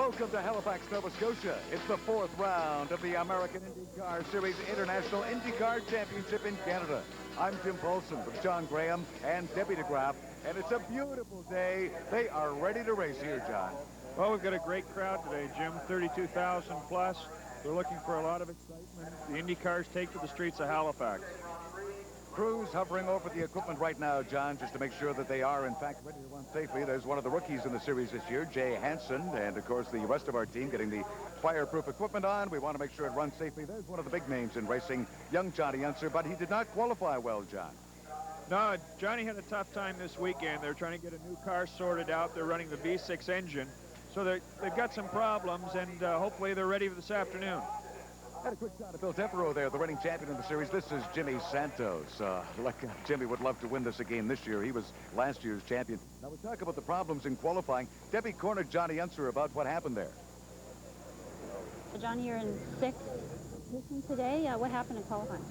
Welcome to Halifax, Nova Scotia. It's the 4th round of the American IndyCar Series International IndyCar Championship in Canada. I'm Jim Paulson with John Graham and Debbie DeGraff, and it's a beautiful day. They are ready to race here, John. Well, we've got a great crowd today, Jim, 32,000 plus. They're looking for a lot of excitement. The IndyCars take to the streets of Halifax. Crews hovering over the equipment right now, John, just to make sure that they are, in fact, ready to run safely. There's one of the rookies in the series this year, Jay Hansen, and, of course, the rest of our team getting the fireproof equipment on. We want to make sure it runs safely. There's one of the big names in racing, young Johnny Unser, but he did not qualify well, John. No, Johnny had a tough time this weekend. They're trying to get a new car sorted out. They're running the V6 engine, so they've got some problems, and hopefully they're ready for this afternoon. Had a quick shot of Bill Tempero there, the reigning champion in the series. This is Jimmy Santos. Jimmy would love to win this again this year. He was last year's champion. Now, we talk about the problems in qualifying. Debbie cornered Johnny Unser about what happened there. Johnny, you're in 6th position today. What happened in qualifying?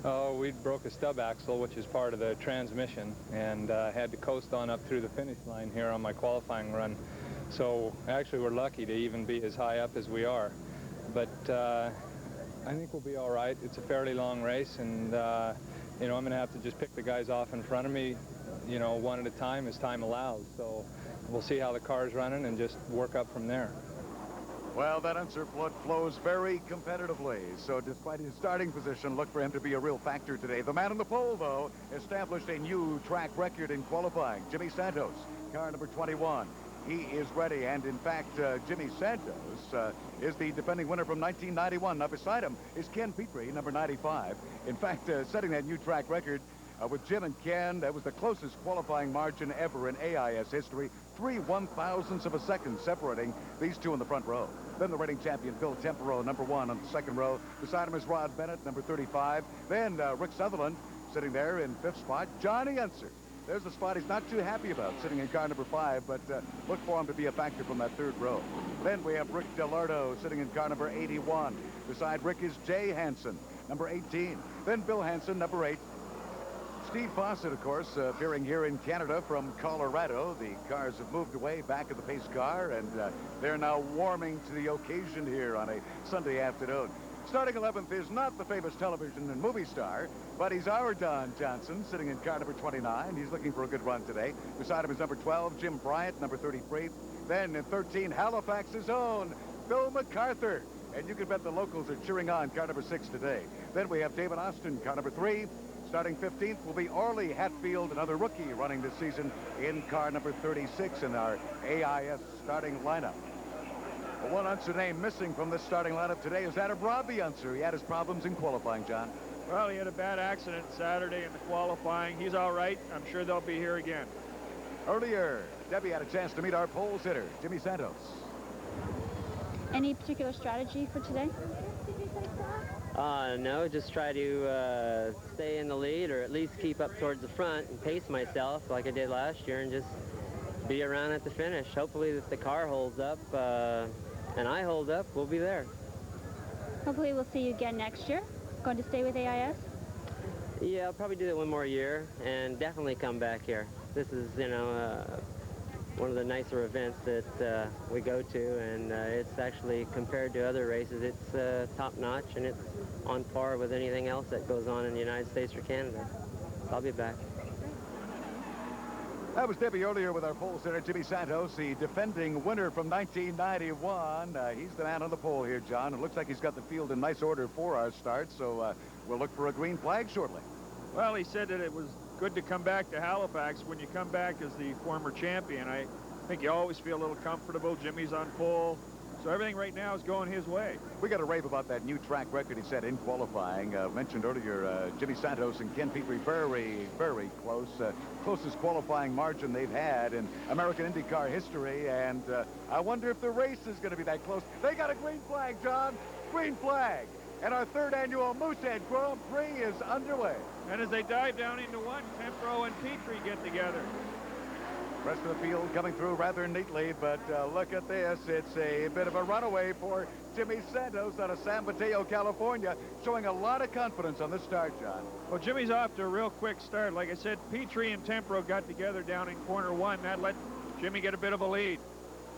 Oh, we broke a stub axle, which is part of the transmission, and had to coast on up through the finish line here on my qualifying run. So actually, we're lucky to even be as high up as we are. But I think we'll be all right. It's a fairly long race, and you know, I'm going to have to just pick the guys off in front of me, you know, one at a time as time allows. So we'll see how the car's running and just work up from there. Well, that Unser blood flows very competitively. So despite his starting position, look for him to be a real factor today. The man on the pole, though, established a new track record in qualifying. Jimmy Santos, car number 21. He is ready, and in fact, Jimmy Santos is the defending winner from 1991. Now, beside him is Ken Prix, number 95. In fact, setting that new track record with Jim and Ken, that was the closest qualifying margin ever in AIS history. 3 1,000ths of a second separating these two in the front row. Then the reigning champion, Bill Tempero, number 1 on the second row. Beside him is Rod Bennett, number 35. Then Rick Sutherland sitting there in 5th spot. Johnny Unser. There's the spot he's not too happy about, sitting in car number 5, but look for him to be a factor from that 3rd row. Then we have Rick Delardo sitting in car number 81. Beside Rick is Jay Hansen, number 18. Then Bill Hansen, number 8. Steve Fawcett, of course, appearing here in Canada from Colorado. The cars have moved away back of the pace car, and they're now warming to the occasion here on a Sunday afternoon. Starting 11th is not the famous television and movie star, but he's our Don Johnson, sitting in car number 29. He's looking for a good run today. Beside him is number 12, Jim Bryant, number 33. Then in 13, Halifax's own Bill MacArthur. And you can bet the locals are cheering on car number 6 today. Then we have David Austin, car number 3. Starting 15th will be Orly Hatfield, another rookie running this season in car number 36 in our AIS starting lineup. The one Unser name missing from this starting lineup today is that of Robbie Unser. He had his problems in qualifying, John. Well, he had a bad accident Saturday in the qualifying. He's all right. I'm sure they'll be here again. Earlier, Debbie had a chance to meet our pole sitter, Jimmy Santos. Any particular strategy for today? No, just try to stay in the lead, or at least keep up towards the front and pace myself like I did last year, and just be around at the finish. Hopefully if the car holds up and I hold up, we'll be there. Hopefully we'll see you again next year. Going to stay with AIS? Yeah, I'll probably do it one more year and definitely come back here. This is, you know, one of the nicer events that we go to, and it's actually, compared to other races, it's top-notch, and it's on par with anything else that goes on in the United States or Canada. I'll be back. That was Debbie earlier with our pole sitter, Jimmy Santos, the defending winner from 1991. He's the man on the pole here, John. It looks like he's got the field in nice order for our start, so we'll look for a green flag shortly. Well, he said that it was good to come back to Halifax. When you come back as the former champion, I think you always feel a little comfortable. Jimmy's on pole, so everything right now is going his way. We got to rave about that new track record he set in qualifying. Mentioned earlier, Jimmy Santos and Ken Prix very, very close. Closest qualifying margin they've had in American IndyCar history, and I wonder if the race is going to be that close. They got a green flag, John. Green flag. And our 3rd annual Moosehead Grand Prix is underway. And as they dive down into one, Tempero and Prix get together. Rest of the field coming through rather neatly, but look at this. It's a bit of a runaway for Jimmy Santos out of San Mateo, California, showing a lot of confidence on this start, John. Well, Jimmy's off to a real quick start. Like I said, Prix and Tempero got together down in corner 1. That let Jimmy get a bit of a lead.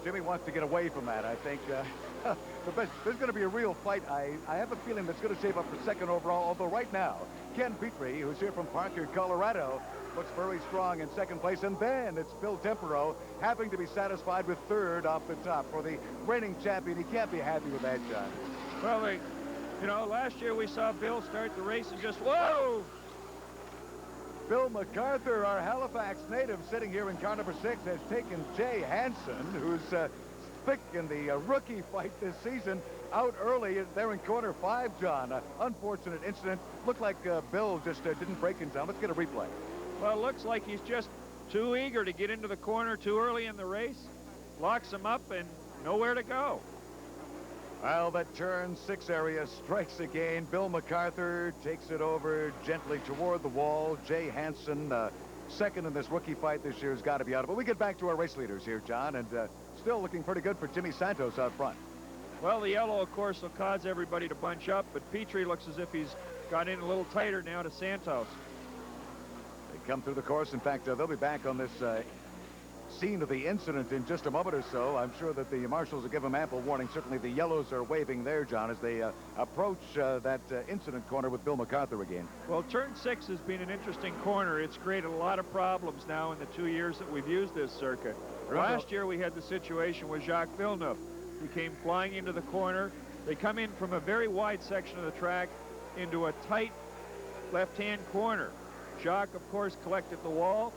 Jimmy wants to get away from that. I think there's going to be a real fight. I have a feeling that's going to shape up for second overall, although right now, Ken Petrie, who's here from Parker, Colorado, looks very strong in second place. And then it's Bill Tempero having to be satisfied with third off the top. For the reigning champion, he can't be happy with that, John. Well, you know, last year we saw Bill start the race and just, whoa! Bill MacArthur, our Halifax native, sitting here in car number 6, has taken Jay Hansen, who's thick in the rookie fight this season, out early. They're in corner 5, John. Unfortunate incident. Looked like Bill just didn't break in time. Let's get a replay. Well, it looks like he's just too eager to get into the corner too early in the race. Locks him up and nowhere to go. Well, that turn 6 area strikes again. Bill MacArthur takes it over gently toward the wall. Jay Hansen, second in this rookie fight this year, has got to be out of it. But we get back to our race leaders here, John, and still looking pretty good for Jimmy Santos out front. Well, the yellow, of course, will cause everybody to bunch up, but Petrie looks as if he's got in a little tighter now to Santos. They come through the course. In fact, they'll be back on this scene of the incident in just a moment or so. I'm sure that the marshals will give them ample warning. Certainly the yellows are waving there, John, as they approach that incident corner with Bill MacArthur again. Well, turn 6 has been an interesting corner. It's created a lot of problems now in the 2 years that we've used this circuit. Last year we had the situation with Jacques Villeneuve. He came flying into the corner. They come in from a very wide section of the track into a tight left-hand corner. Jacques, of course, collected the wall.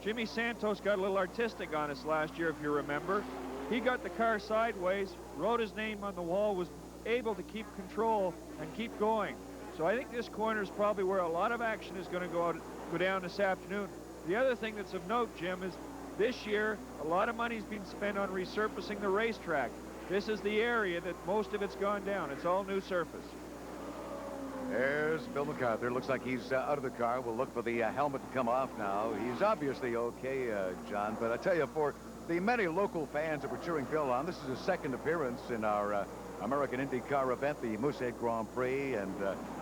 Jimmy Santos got a little artistic on us last year, if you remember. He got the car sideways, wrote his name on the wall, was able to keep control and keep going. So I think this corner is probably where a lot of action is going to go down this afternoon. The other thing that's of note, Jim, is this year a lot of money's been spent on resurfacing the racetrack. This is the area that most of it's gone down. It's all new surface. There's Bill MacArthur. Looks like he's out of the car. We'll look for the helmet to come off now. He's obviously okay, John, but I tell you, for the many local fans that were cheering Bill on, this is his second appearance in our American IndyCar event, the Moosehead Grand Prix, and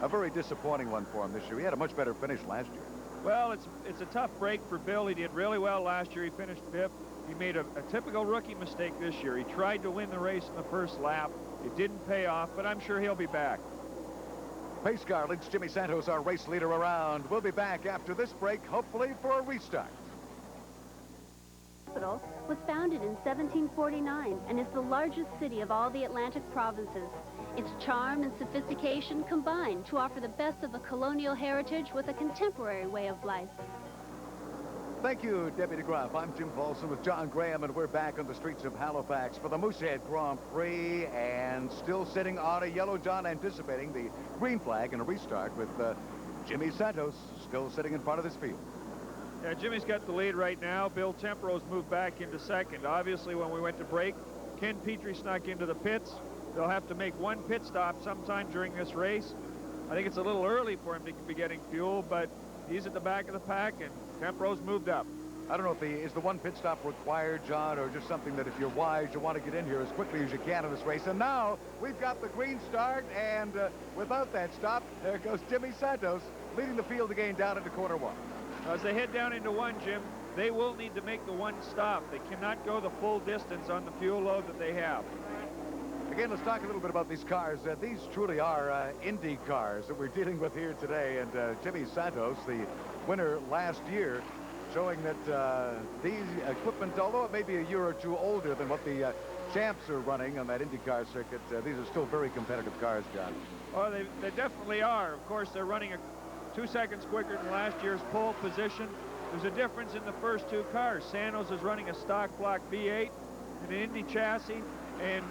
a very disappointing one for him this year. He had a much better finish last year. Well, it's a tough break for Bill. He did really well last year. He finished 5th. He made a typical rookie mistake this year. He tried to win the race in the first lap. It didn't pay off, but I'm sure he'll be back. Pace car leads Jimmy Santos, our race leader, around. We'll be back after this break, hopefully for a restart. Capital was founded in 1749 and is the largest city of all the Atlantic provinces. Its charm and sophistication combine to offer the best of the colonial heritage with a contemporary way of life. Thank you, Deputy Gruff. I'm Jim Paulson with John Graham, and we're back on the streets of Halifax for the Moosehead Grand Prix, and still sitting on a yellow, John, anticipating the green flag and a restart with Jimmy Santos still sitting in front of this field. Yeah, Jimmy's got the lead right now. Bill Tempero's moved back into second. Obviously, when we went to break, Ken Petrie snuck into the pits. They'll have to make one pit stop sometime during this race. I think it's a little early for him to be getting fuel, but he's at the back of the pack, and Tempero's moved up. I don't know if is the one pit stop required, John, or just something that if you're wise, you want to get in here as quickly as you can in this race. And now we've got the green start, and without that stop, there goes Jimmy Santos leading the field again down into corner 1. As they head down into 1, Jim, they will need to make the one stop. They cannot go the full distance on the fuel load that they have. Again, let's talk a little bit about these cars. These truly are Indy cars that we're dealing with here today. And Jimmy Santos, the winner last year, showing that these equipment, although it may be a year or two older than what the champs are running on that IndyCar circuit, these are still very competitive cars, John. Oh, they definitely are. Of course, they're running 2 seconds quicker than last year's pole position. There's a difference in the first 2 cars. Santos is running a stock block V8 and an Indy chassis, and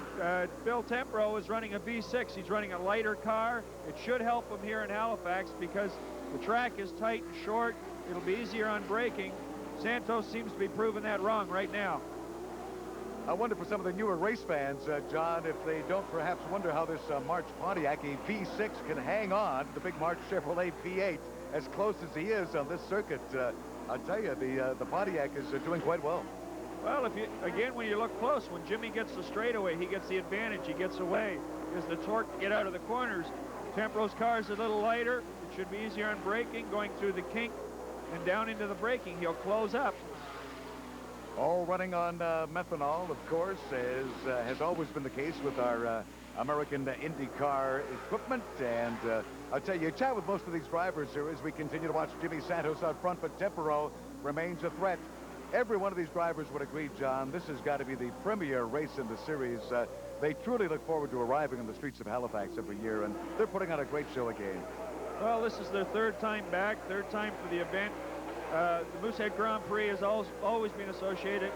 Bill Tempero is running a V6. He's running a lighter car. It should help him here in Halifax because the track is tight and short. It'll be easier on braking. Santos seems to be proving that wrong right now. I wonder for some of the newer race fans, John, if they don't perhaps wonder how this March Pontiac V6 can hang on to the big March Chevrolet V8 as close as he is on this circuit. I'll tell you, the Pontiac is doing quite well. Well, again, when you look close, when Jimmy gets the straightaway, he gets the advantage. He gets away. There's the torque to get out of the corners. Tempero's car is a little lighter. It should be easier on braking, going through the kink and down into the braking. He'll close up. All running on methanol, of course, as has always been the case with our American IndyCar equipment. And I'll tell you, chat with most of these drivers here as we continue to watch Jimmy Santos out front, but Tempero remains a threat. Every one of these drivers would agree, John, this has got to be the premier race in the series. They truly look forward to arriving on the streets of Halifax every year, and they're putting on a great show again. Well, this is their third time back, third time for the event. The Moosehead Grand Prix has always been associated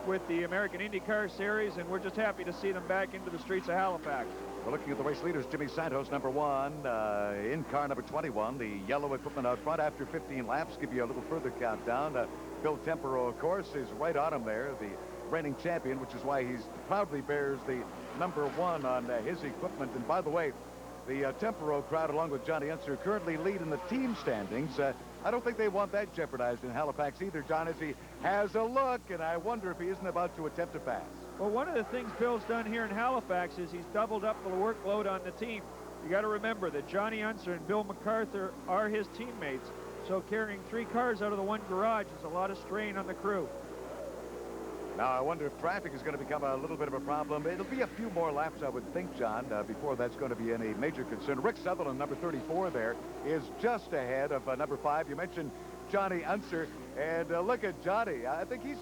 with the American IndyCar Series, and we're just happy to see them back into the streets of Halifax. We're looking at the race leaders. Jimmy Santos, number 1, in car number 21, the yellow equipment out front after 15 laps. Give you a little further countdown. Bill Tempero, of course, is right on him there, the reigning champion, which is why he proudly bears the number 1 on his equipment. And by the way, the Tempero crowd, along with Johnny Unser, currently lead in the team standings. I don't think they want that jeopardized in Halifax either, John, as he has a look, and I wonder if he isn't about to attempt to pass. Well, one of the things Bill's done here in Halifax is he's doubled up the workload on the team. You got to remember that Johnny Unser and Bill MacArthur are his teammates, so carrying 3 cars out of the one garage is a lot of strain on the crew. Now, I wonder if traffic is going to become a little bit of a problem. It'll be a few more laps, I would think, John, before that's going to be any major concern. Rick Sutherland, number 34 there, is just ahead of number 5. You mentioned Johnny Unser, and look at Johnny. I think he's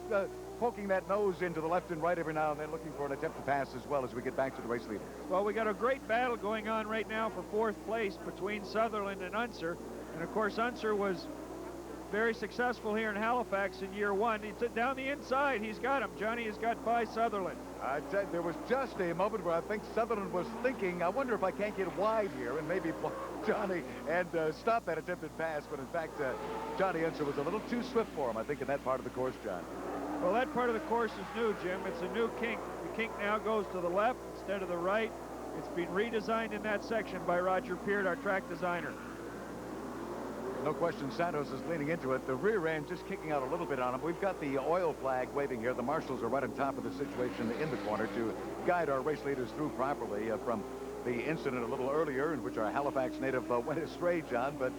poking that nose into the left and right every now and then, looking for an attempt to pass as well as we get back to the race leader. Well, we got a great battle going on right now for 4th place between Sutherland and Unser. And, of course, Unser was very successful here in Halifax in year 1. He took down the inside. He's got him. Johnny has got by Sutherland. I tell you, there was just a moment where I think Sutherland was thinking, I wonder if I can't get wide here and maybe block Johnny and stop that attempted pass. But, in fact, Johnny Unser was a little too swift for him, I think, in that part of the course, John. Well, that part of the course is new, Jim. It's a new kink. The kink now goes to the left instead of the right. It's been redesigned in that section by Roger Peart, our track designer. No question, Santos is leaning into it. The rear end just kicking out a little bit on him. We've got the oil flag waving here. The marshals are right on top of the situation in the corner to guide our race leaders through properly from the incident a little earlier in which our Halifax native went astray, John. But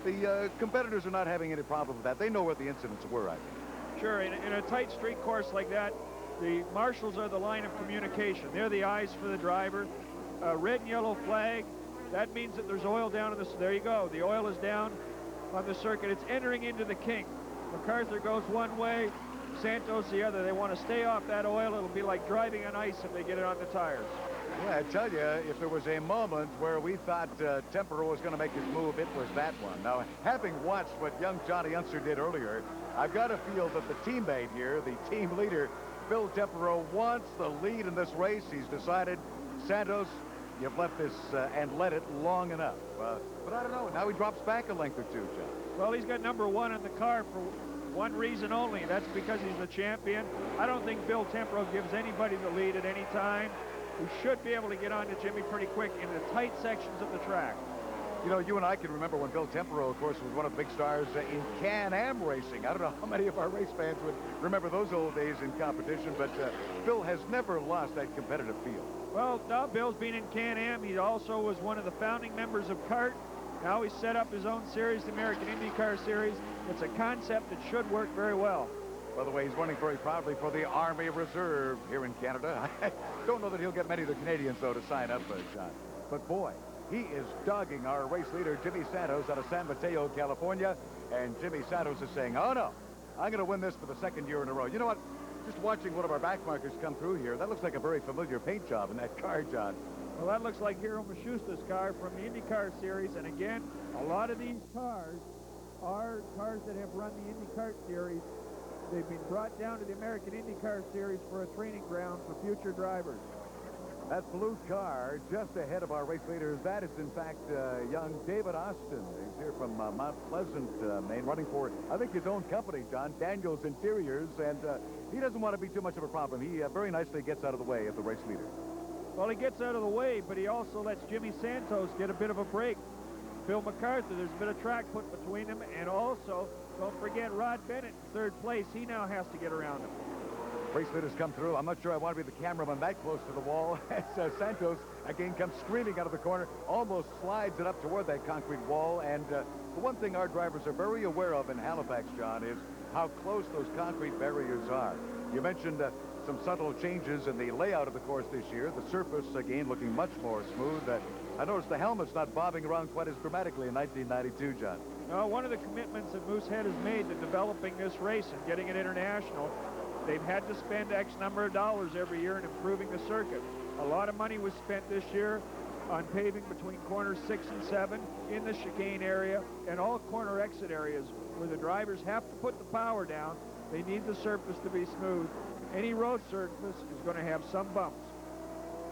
the competitors are not having any problem with that. They know where the incidents were, I think. Sure. In a tight street course like that, the marshals are the line of communication. They're the eyes for the driver. Red and yellow flag. That means that there's oil down in this. There you go. The oil is down on the circuit. It's entering into the kink. MacArthur goes one way, Santos the other. They want to stay off that oil. It'll be like driving on ice if they get it on the tires. Well, I tell you, if there was a moment where we thought Tempero was going to make his move, it was that one. Now, having watched what young Johnny Unser did earlier, I've got to feel that the teammate here, the team leader, Bill Tempero, wants the lead in this race. He's decided, Santos, you've left this and let it long enough. But I don't know. Now he drops back a length or two, John. Well, he's got number 1 in the car for one reason only. That's because he's the champion. I don't think Bill Tempero gives anybody the lead at any time. He should be able to get on to Jimmy pretty quick in the tight sections of the track. You know, you and I can remember when Bill Tempero, of course, was one of the big stars in Can-Am racing. I don't know how many of our race fans would remember those old days in competition, but Bill has never lost that competitive feel. Well, now Bill's been in Can-Am. He also was one of the founding members of CART. Now he's set up his own series, the American IndyCar Series. It's a concept that should work very well. By the way, he's running very proudly for the Army Reserve here in Canada. I don't know that he'll get many of the Canadians, though, to sign up, John. But, boy, he is dogging our race leader, Jimmy Santos, out of San Mateo, California. And Jimmy Santos is saying, oh, no, I'm going to win this for the 2nd year in a row. You know what? Just watching one of our back markers come through here, that looks like a very familiar paint job in that car, John. Well, that looks like Hiro Mashusta's car from the IndyCar Series. And, again, a lot of these cars are cars that have run the IndyCar Series. They've been brought down to the American IndyCar Series for a training ground for future drivers. That blue car just ahead of our race leaders, that is, in fact, young David Austin. He's here from Mount Pleasant, Maine, running for, I think, his own company, John, Daniels Interiors, and he doesn't want to be too much of a problem. He very nicely gets out of the way of the race leader. Well, he gets out of the way, but he also lets Jimmy Santos get a bit of a break. Bill MacArthur, there's a bit of track put between them, and also, don't forget Rod Bennett in 3rd place. He now has to get around him. Race leaders come through. I'm not sure I want to be the cameraman that close to the wall as Santos again comes screaming out of the corner, almost slides it up toward that concrete wall. And the one thing our drivers are very aware of in Halifax, John, is how close those concrete barriers are. You mentioned some subtle changes in the layout of the course this year. The surface, again, looking much more smooth. I noticed the helmet's not bobbing around quite as dramatically in 1992, John. One of the commitments that Moosehead has made to developing this race and getting it international, they've had to spend X number of dollars every year in improving the circuit. A lot of money was spent this year on paving between corners 6 and 7 in the chicane area and all corner exit areas where the drivers have to put the power down. They need the surface to be smooth. Any road surface is going to have some bumps.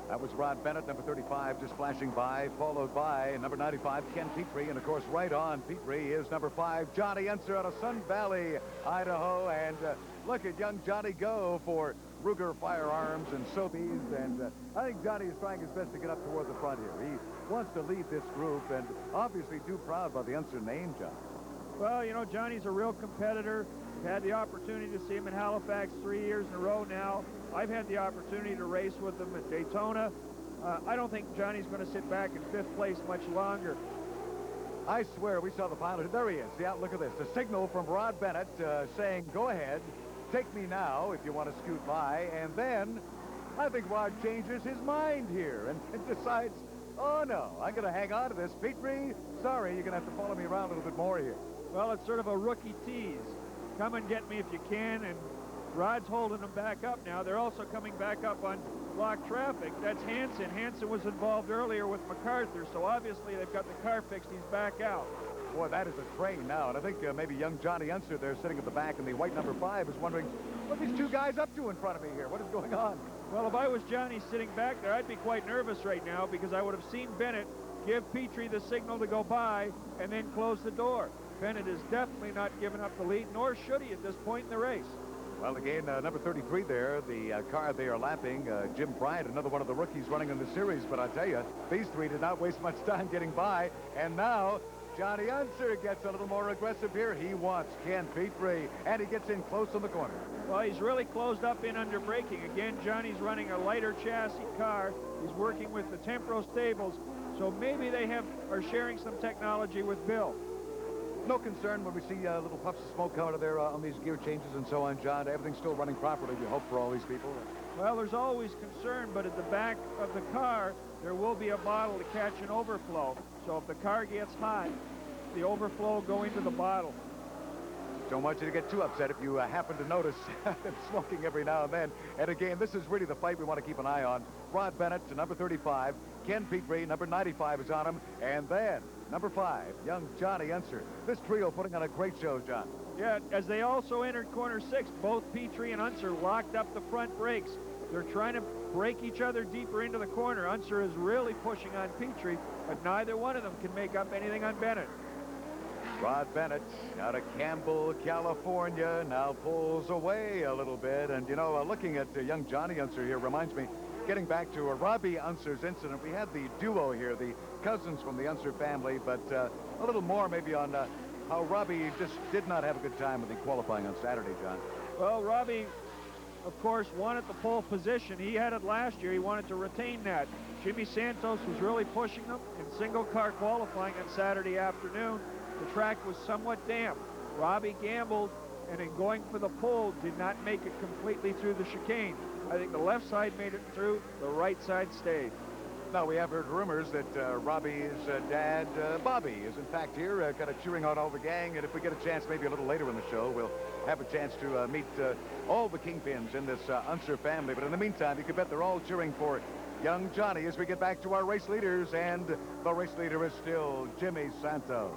That was Rod Bennett, number 35, just flashing by, followed by number 95, Ken Petrie. And, of course, right on Petrie is number 5, Johnny Unser out of Sun Valley, Idaho. And look at young Johnny go for Ruger Firearms and Sobeys. And I think Johnny is trying his best to get up toward the front here. He wants to lead this group and obviously too proud by the Unser name, John. Well, you know, Johnny's a real competitor. Had the opportunity to see him in Halifax 3 years in a row now. I've had the opportunity to race with him at Daytona. I don't think Johnny's going to sit back in 5th place much longer. I swear we saw the pilot. There he is. Yeah, look at this. A signal from Rod Bennett saying, go ahead, take me now if you want to scoot by. And then I think Rod changes his mind here and decides, oh, no, I'm going to hang on to this. Petrie, sorry, you're going to have to follow me around a little bit more here. Well, it's sort of a rookie tease. Come and get me if you can, and Rod's holding them back up now. They're also coming back up on block traffic. That's Hansen. Hansen was involved earlier with MacArthur, so obviously they've got the car fixed. He's back out. Boy, that is a train now, and I think maybe young Johnny Unser there sitting at the back in the white number 5 is wondering, what are these two guys up to in front of me here? What is going on? Well, if I was Johnny sitting back there, I'd be quite nervous right now because I would have seen Bennett give Petrie the signal to go by and then close the door. Bennett is definitely not giving up the lead, nor should he at this point in the race. Well, again, number 33 there, the car they are lapping, Jim Bryant, another one of the rookies running in the series. But I tell you, these three did not waste much time getting by. And now Johnny Unser gets a little more aggressive here. He wants Ken Petrie, and he gets in close on the corner. Well, he's really closed up in under braking. Again, Johnny's running a lighter chassis car. He's working with the Tempro stables, so maybe they are sharing some technology with Bill. No concern when we see little puffs of smoke out of there on these gear changes and so on, John. Everything's still running properly, we hope, for all these people. Well, there's always concern, but at the back of the car, there will be a bottle to catch an overflow. So if the car gets hot, the overflow will go into the bottle. Don't want you to get too upset if you happen to notice them smoking every now and then. And again, this is really the fight we want to keep an eye on. Rod Bennett to number 35. Ken Petrie, number 95 is on him. And then number 5, young Johnny Unser. This trio putting on a great show, John. Yeah, as they also entered corner 6, both Petrie and Unser locked up the front brakes. They're trying to break each other deeper into the corner. Unser is really pushing on Petrie, but neither one of them can make up anything on Bennett. Rod Bennett out of Campbell, California, now pulls away a little bit. And, you know, looking at young Johnny Unser here reminds me, getting back to Robbie Unser's incident, we had the duo here, the cousins from the Unser family, but a little more maybe on how Robbie just did not have a good time with the qualifying on Saturday, John. Well, Robbie, of course, wanted the pole position. He had it last year. He wanted to retain that. Jimmy Santos was really pushing him in single-car qualifying on Saturday afternoon. The track was somewhat damp. Robbie gambled, and in going for the pole, did not make it completely through the chicane. I think the left side made it through, the right side stayed. Now, we have heard rumors that Robbie's dad, Bobby, is in fact here, kind of cheering on all the gang. And if we get a chance, maybe a little later in the show, we'll have a chance to meet all the kingpins in this Unser family. But in the meantime, you can bet they're all cheering for young Johnny as we get back to our race leaders. And the race leader is still Jimmy Santos.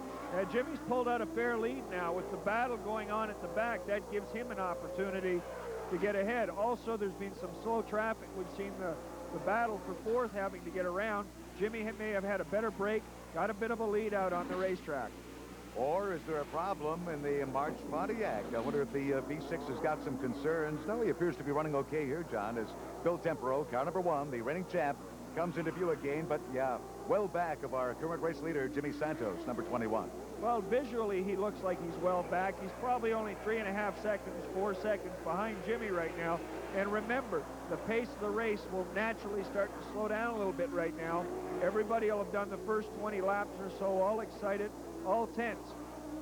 Jimmy's pulled out a fair lead now. With the battle going on at the back, that gives him an opportunity to get ahead. Also, there's been some slow traffic. We've seen the battle for 4th having to get around. Jimmy may have had a better break, got a bit of a lead out on the racetrack. Or is there a problem in the March Pontiac? I wonder if the V6 has got some concerns. No, he appears to be running okay here, John, as Bill Tempero, car number 1, the reigning champ, comes into view again. But, yeah, well back of our current race leader, Jimmy Santos, number 21. Well, visually, he looks like he's well back. He's probably only 3.5 seconds, 4 seconds behind Jimmy right now. And remember, the pace of the race will naturally start to slow down a little bit right now. Everybody will have done the first 20 laps or so, all excited, all tense.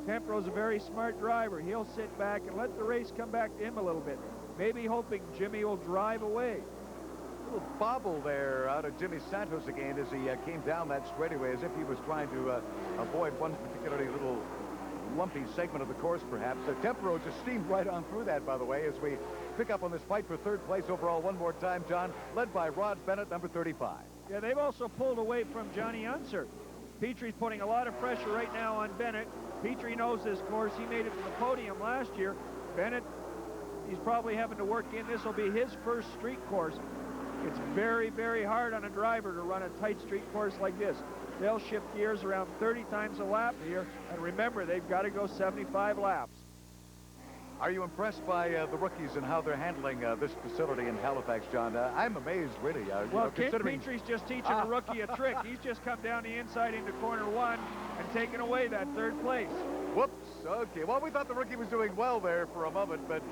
Tempero's a very smart driver. He'll sit back and let the race come back to him a little bit, maybe hoping Jimmy will drive away. Little bobble there out of Jimmy Santos again as he came down that straightaway as if he was trying to avoid one particularly little lumpy segment of the course, perhaps. Tempero just steamed right on through that, by the way, as we pick up on this fight for third place overall one more time, John, led by Rod Bennett, number 35. Yeah, they've also pulled away from Johnny Unser. Petrie's putting a lot of pressure right now on Bennett. Petrie knows this course. He made it to the podium last year. Bennett, he's probably having to work in. This will be his first street course. It's very, very hard on a driver to run a tight street course like this. They'll shift gears around 30 times a lap here, and remember, they've got to go 75 laps. Are you impressed by the rookies and how they're handling this facility in Halifax, John? I'm amazed, really. Well, Ken Petrie's just teaching a rookie a trick. He's just come down the inside into corner one and taken away that third place. Whoops. Okay. Well, we thought the rookie was doing well there for a moment, but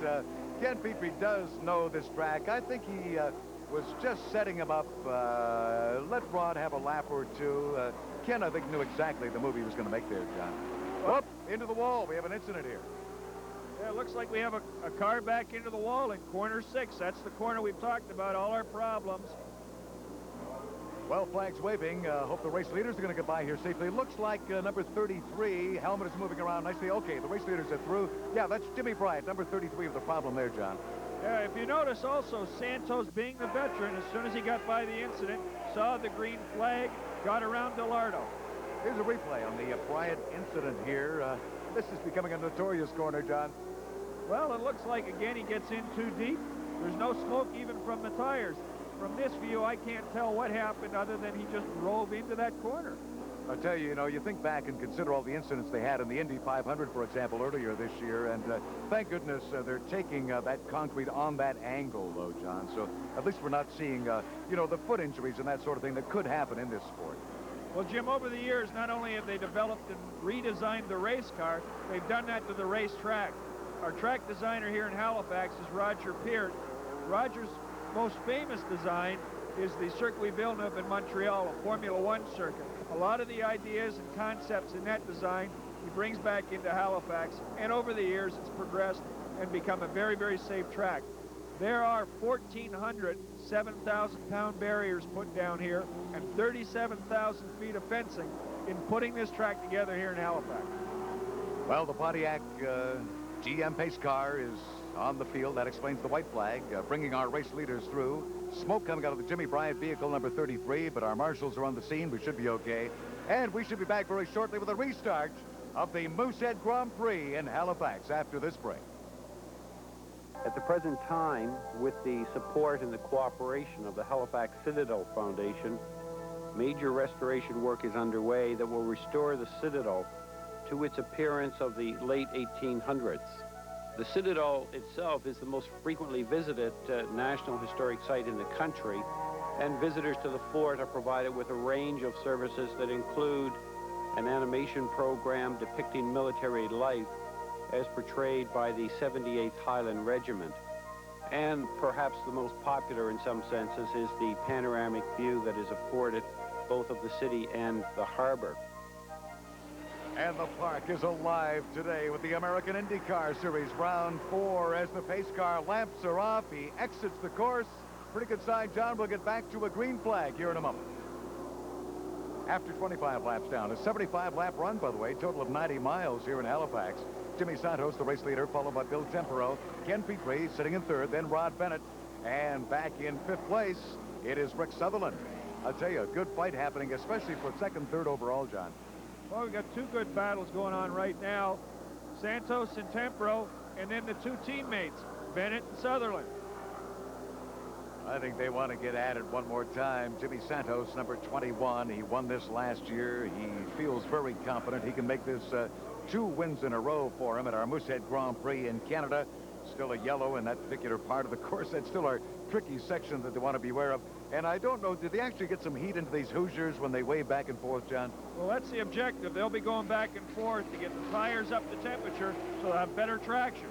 Ken Petrie does know this track. I think he was just setting him up. Let Rod have a lap or two. Ken, I think, knew exactly the move he was going to make there, John. Whoop, into the wall. We have an incident here. Yeah, it looks like we have a car back into the wall in corner 6. That's the corner we've talked about, all our problems. Well, flags waving. Hope the race leaders are going to get by here safely. Looks like number 33. Helmet is moving around nicely. Okay, the race leaders are through. Yeah, that's Jimmy Bryant, number 33, with the problem there, John. Yeah, if you notice also, Santos, being the veteran, as soon as he got by the incident, saw the green flag, got around Delardo. Here's a replay on the Bryant incident here. This is becoming a notorious corner, John. Well, it looks like, again, he gets in too deep. There's no smoke even from the tires. From this view, I can't tell what happened other than he just drove into that corner. I'll tell you, you think back and consider all the incidents they had in the Indy 500, for example, earlier this year, and thank goodness they're taking that concrete on that angle, though, John. So at least we're not seeing, the foot injuries and that sort of thing that could happen in this sport. Well, Jim, over the years, not only have they developed and redesigned the race car, they've done that to the racetrack. Our track designer here in Halifax is Roger Peart. Roger's most famous design is the Circuit Villeneuve in Montreal, a Formula One circuit. A lot of the ideas and concepts in that design he brings back into Halifax, and over the years it's progressed and become a very, very safe track. There are 1,400 7,000-pound barriers put down here and 37,000 feet of fencing in putting this track together here in Halifax. Well, the Pontiac GM pace car is on the field. That explains the white flag, bringing our race leaders through. Smoke coming out of the Jimmy Bryant vehicle, number 33, but our marshals are on the scene. We should be okay. And we should be back very shortly with a restart of the Moosehead Grand Prix in Halifax after this break. At the present time, with the support and the cooperation of the Halifax Citadel Foundation, major restoration work is underway that will restore the Citadel to its appearance of the late 1800s. The Citadel itself is the most frequently visited National Historic Site in the country, and visitors to the fort are provided with a range of services that include an animation program depicting military life as portrayed by the 78th Highland Regiment. And perhaps the most popular in some senses is the panoramic view that is afforded both of the city and the harbor. And the park is alive today with the American IndyCar Series Round 4 as the pace car lamps are off. He exits the course. Pretty good sign, John. We'll get back to a green flag here in a moment. After 25 laps down, a 75-lap run, by the way, total of 90 miles here in Halifax. Jimmy Santos, the race leader, followed by Bill Tempero. Ken Petrie sitting in third, then Rod Bennett. And back in fifth place, it is Rick Sutherland. I'll tell you, a good fight happening, especially for second, third overall, John. Well, we've got two good battles going on right now. Santos and Tempero, and then the two teammates, Bennett and Sutherland. I think they want to get at it one more time. Jimmy Santos, number 21. He won this last year. He feels very confident. He can make this 2 wins in a row for him at our Moosehead Grand Prix in Canada. Still a yellow in that particular part of the course. That's still our tricky section that they want to be aware of. And I don't know, did they actually get some heat into these Hoosiers when they wave back and forth, John? Well, that's the objective. They'll be going back and forth to get the tires up to temperature so they'll have better traction.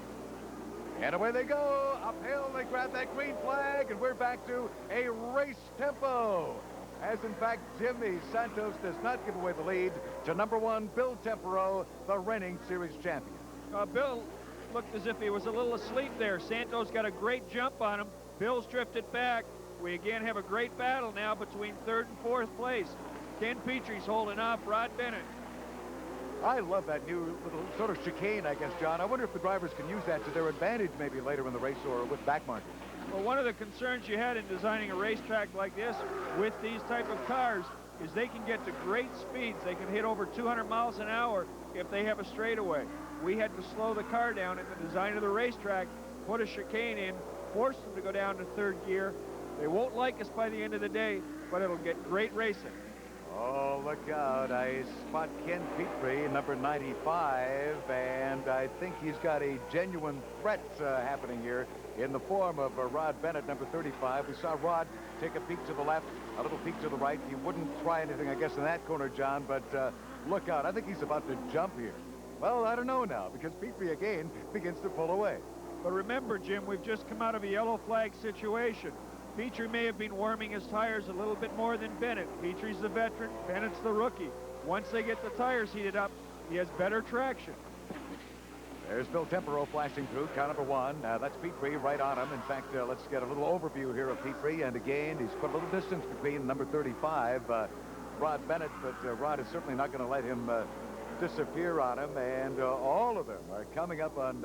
And away they go. Uphill, they grab that green flag, and we're back to a race tempo. as in fact Jimmy Santos does not give away the lead to number 1, Bill Tempero, the reigning series champion. Bill looked as if he was a little asleep there. Santos got a great jump on him. Bill's drifted back. We again have a great battle now between 3rd and 4th place. Ken Petrie's holding off Rod Bennett. I love that new little sort of chicane, I guess, John. I wonder if the drivers can use that to their advantage maybe later in the race or with back markers. Well, one of the concerns you had in designing a racetrack like this with these type of cars is they can get to great speeds. They can hit over 200 miles an hour if they have a straightaway. We had to slow the car down in the design of the racetrack, put a chicane in, force them to go down to 3rd gear. They won't like us by the end of the day, but it'll get great racing. Oh, look out. I spot Ken Petrie, number 95, and I think he's got a genuine threat happening here in the form of Rod Bennett, number 35. We saw Rod take a peek to the left, a little peek to the right. He wouldn't try anything, I guess, in that corner, John, but look out. I think he's about to jump here. Well, I don't know now, because Petrie again begins to pull away. But remember, Jim, we've just come out of a yellow flag situation. Petrie may have been warming his tires a little bit more than Bennett. Petrie's the veteran, Bennett's the rookie. Once they get the tires heated up, he has better traction. There's Bill Tempero flashing through, car number 1. That's Petrie right on him. In fact, let's get a little overview here of Petrie. And again, he's put a little distance between number 35, Rod Bennett, but Rod is certainly not going to let him disappear on him. And all of them are coming up on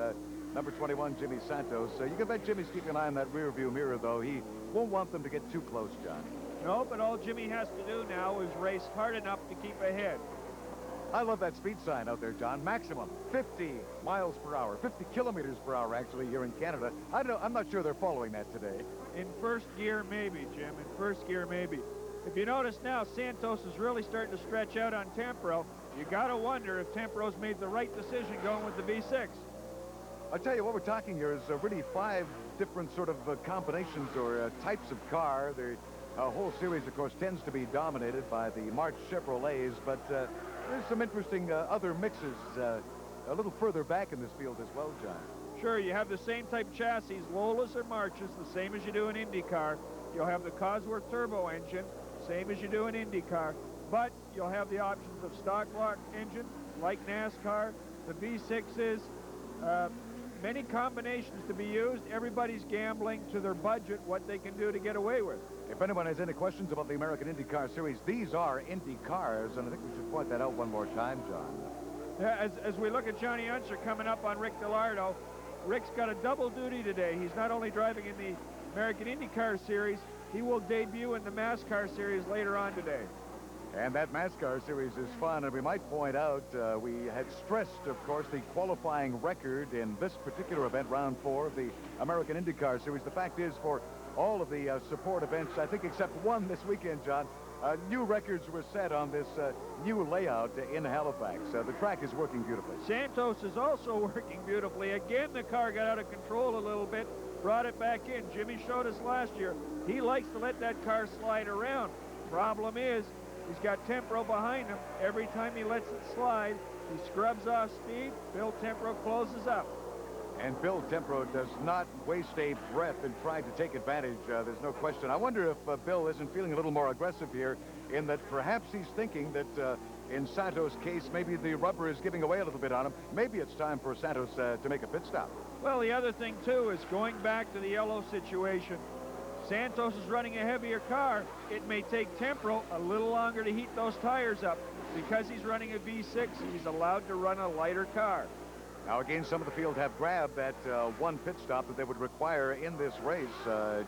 number 21, Jimmy Santos. You can bet Jimmy's keeping an eye on that rear view mirror, though. He won't want them to get too close, John. No, but all Jimmy has to do now is race hard enough to keep ahead. I love that speed sign out there, John. Maximum 50 miles per hour, 50 kilometers per hour, actually, here in Canada. I'm not sure they're following that today. In 1st gear, maybe, Jim. In 1st gear, maybe. If you notice now, Santos is really starting to stretch out on Tempero. You got to wonder if Tempero's made the right decision going with the V6. I'll tell you what we're talking here is really 5 different sort of combinations or types of car. The whole series, of course, tends to be dominated by the March Chevrolets, but there's some interesting other mixes a little further back in this field as well, John. Sure, you have the same type chassis, Lolas or Marches, the same as you do in IndyCar. You'll have the Cosworth turbo engine, same as you do in IndyCar, but you'll have the options of stock block engine, like NASCAR, the V6s, many combinations to be used. Everybody's gambling to their budget what they can do to get away with. If anyone has any questions about the American IndyCar Series, these are Indy cars, and I think we should point that out one more time, John. Yeah, as we look at Johnny Unser coming up on Rick DiLardo, Rick's got a double duty today. He's not only driving in the American IndyCar Series, he will debut in the MASCAR Series later on today. And that MASCAR Series is fun, and we might point out we had stressed, of course, the qualifying record in this particular event, round 4 of the American IndyCar Series. The fact is, for all of the support events, I think except one this weekend, John, new records were set on this new layout in Halifax. The track is working beautifully. Santos is also working beautifully. Again, the car got out of control a little bit, brought it back in. Jimmy showed us last year, he likes to let that car slide around. Problem is, he's got Tempero behind him. Every time he lets it slide, he scrubs off speed. Bill Tempero closes up. And Bill Tempero does not waste a breath in trying to take advantage. There's no question. I wonder if Bill isn't feeling a little more aggressive here, in that perhaps he's thinking that in Santos' case, maybe the rubber is giving away a little bit on him. Maybe it's time for Santos to make a pit stop. Well, the other thing, too, is going back to the yellow situation. Santos is running a heavier car. It may take Tempero a little longer to heat those tires up. Because he's running a V6, he's allowed to run a lighter car. Now, again, some of the field have grabbed that one pit stop that they would require in this race.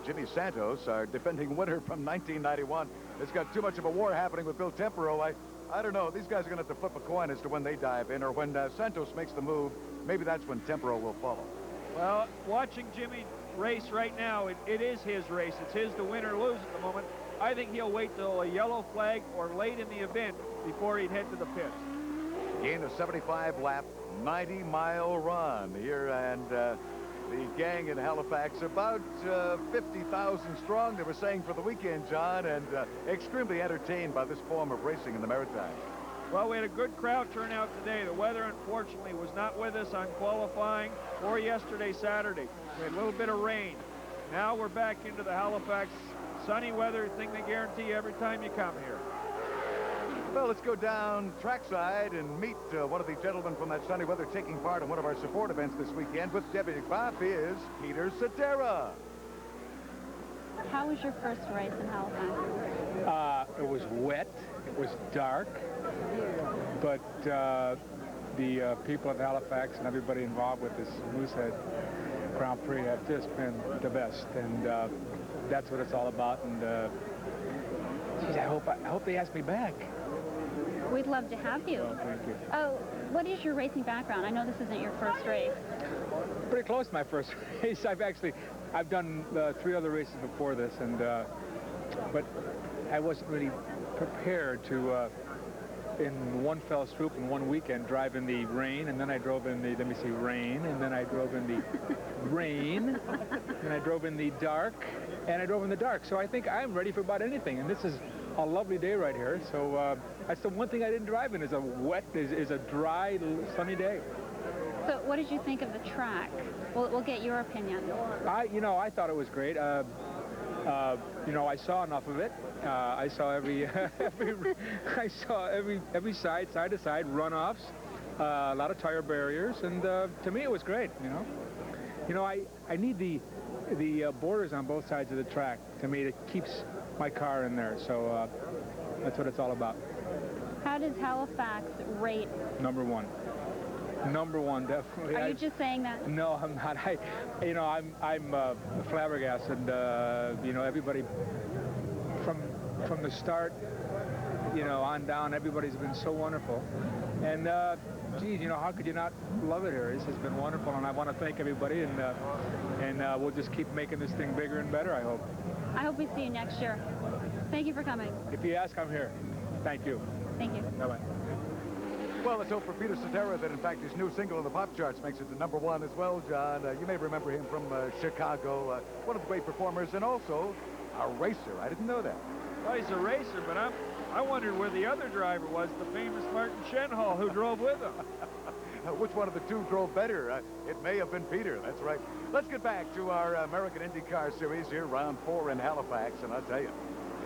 Jimmy Santos, our defending winner from 1991, has got too much of a war happening with Bill Tempero. I don't know. These guys are going to have to flip a coin as to when they dive in, or when Santos makes the move. Maybe that's when Tempero will follow. Well, watching Jimmy race right now, it is his race. It's his to win or lose at the moment. I think he'll wait till a yellow flag or late in the event before he'd head to the pits. Gain a 75-lap, 90-mile run here, and the gang in Halifax, about 50,000 strong, they were saying, for the weekend, John, and extremely entertained by this form of racing in the Maritimes. Well, we had a good crowd turnout today. The weather, unfortunately, was not with us on qualifying or yesterday, Saturday. We had a little bit of rain. Now we're back into the Halifax sunny weather thing they guarantee every time you come here. Well, let's go down trackside and meet one of the gentlemen from that sunny weather taking part in one of our support events this weekend with Deputy Bob is Peter Cetera. How was your first race in Halifax? It was wet, it was dark, but the people of Halifax and everybody involved with this Moosehead Grand Prix have just been the best, and that's what it's all about. And geez, I hope they ask me back. We'd love to have you. Oh, thank you. Oh, what is your racing background? I know this isn't your first race. Pretty close to my first race. I've done 3 other races before this, and but I wasn't really prepared to in one fell swoop in one weekend drive in the rain, and then I drove in the rain, and then I drove in the rain, and I drove in the dark, and I drove in the dark. So I think I'm ready for about anything, and this is a lovely day right here. So that's the one thing I didn't drive in is a dry, sunny day. So what did you think of the track? We'll get your opinion. I thought it was great. I saw enough of it. I saw every every side to side runoffs, a lot of tire barriers, and to me it was great. I need the borders on both sides of the track. To me, it keeps my car in there. So that's what it's all about. How does Halifax rate? Number one, definitely. Are you just saying that? No, I'm not. I'm flabbergasted. Everybody from the start, on down, everybody's been so wonderful. And geez, how could you not love it here? This has been wonderful, and I want to thank everybody. And we'll just keep making this thing bigger and better, I hope. I hope we see you next year. Thank you for coming. If you ask, I'm here. Thank you. Thank you. Bye-bye. Well, let's hope for Peter Cetera that, in fact, his new single in the pop charts makes it to #1 as well, John. You may remember him from Chicago, one of the great performers, and also a racer. I didn't know that. Well, he's a racer, but I wondered where the other driver was, the famous Martin Shenhall, who drove with him. Which one of the two drove better? It may have been Peter. That's right. Let's get back to our American IndyCar Series here, round 4 in Halifax, and I'll tell you,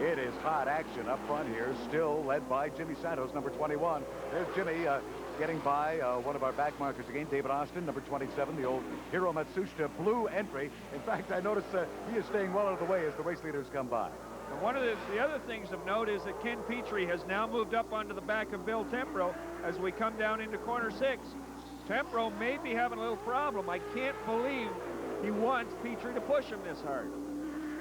it is hot action up front here, still led by Jimmy Santos, number 21. There's Jimmy getting by one of our back markers again, David Austin, number 27, the old Hiro Matsushita blue entry. In fact, I noticed he is staying well out of the way as the race leaders come by. And one of the other things of note is that Ken Petrie has now moved up onto the back of Bill Tempro as we come down into corner 6. Tempro may be having a little problem. I can't believe he wants Petrie to push him this hard.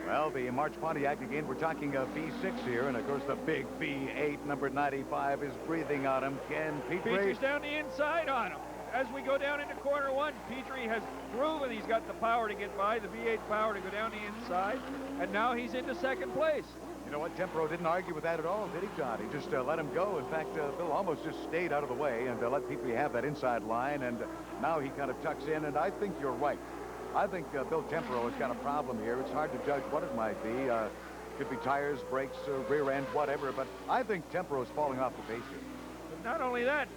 Well, the March Pontiac again, we're talking a V6 here, and of course the big V8, number 95, is breathing on him. Ken Petrie. Petrie's down the inside on him. As we go down into corner 1, Petrie has proven he's got the power to get by, the V8 power to go down the inside, and now he's into second place. You know what? Tempro didn't argue with that at all, did he, John? He just let him go. In fact, Bill almost just stayed out of the way and let Petrie have that inside line, and now he kind of tucks in, and I think you're right. I think Bill Tempro has got a problem here. It's hard to judge what it might be. Could be tires, brakes, rear end, whatever, but I think Tempro is falling off the base here. But not only that,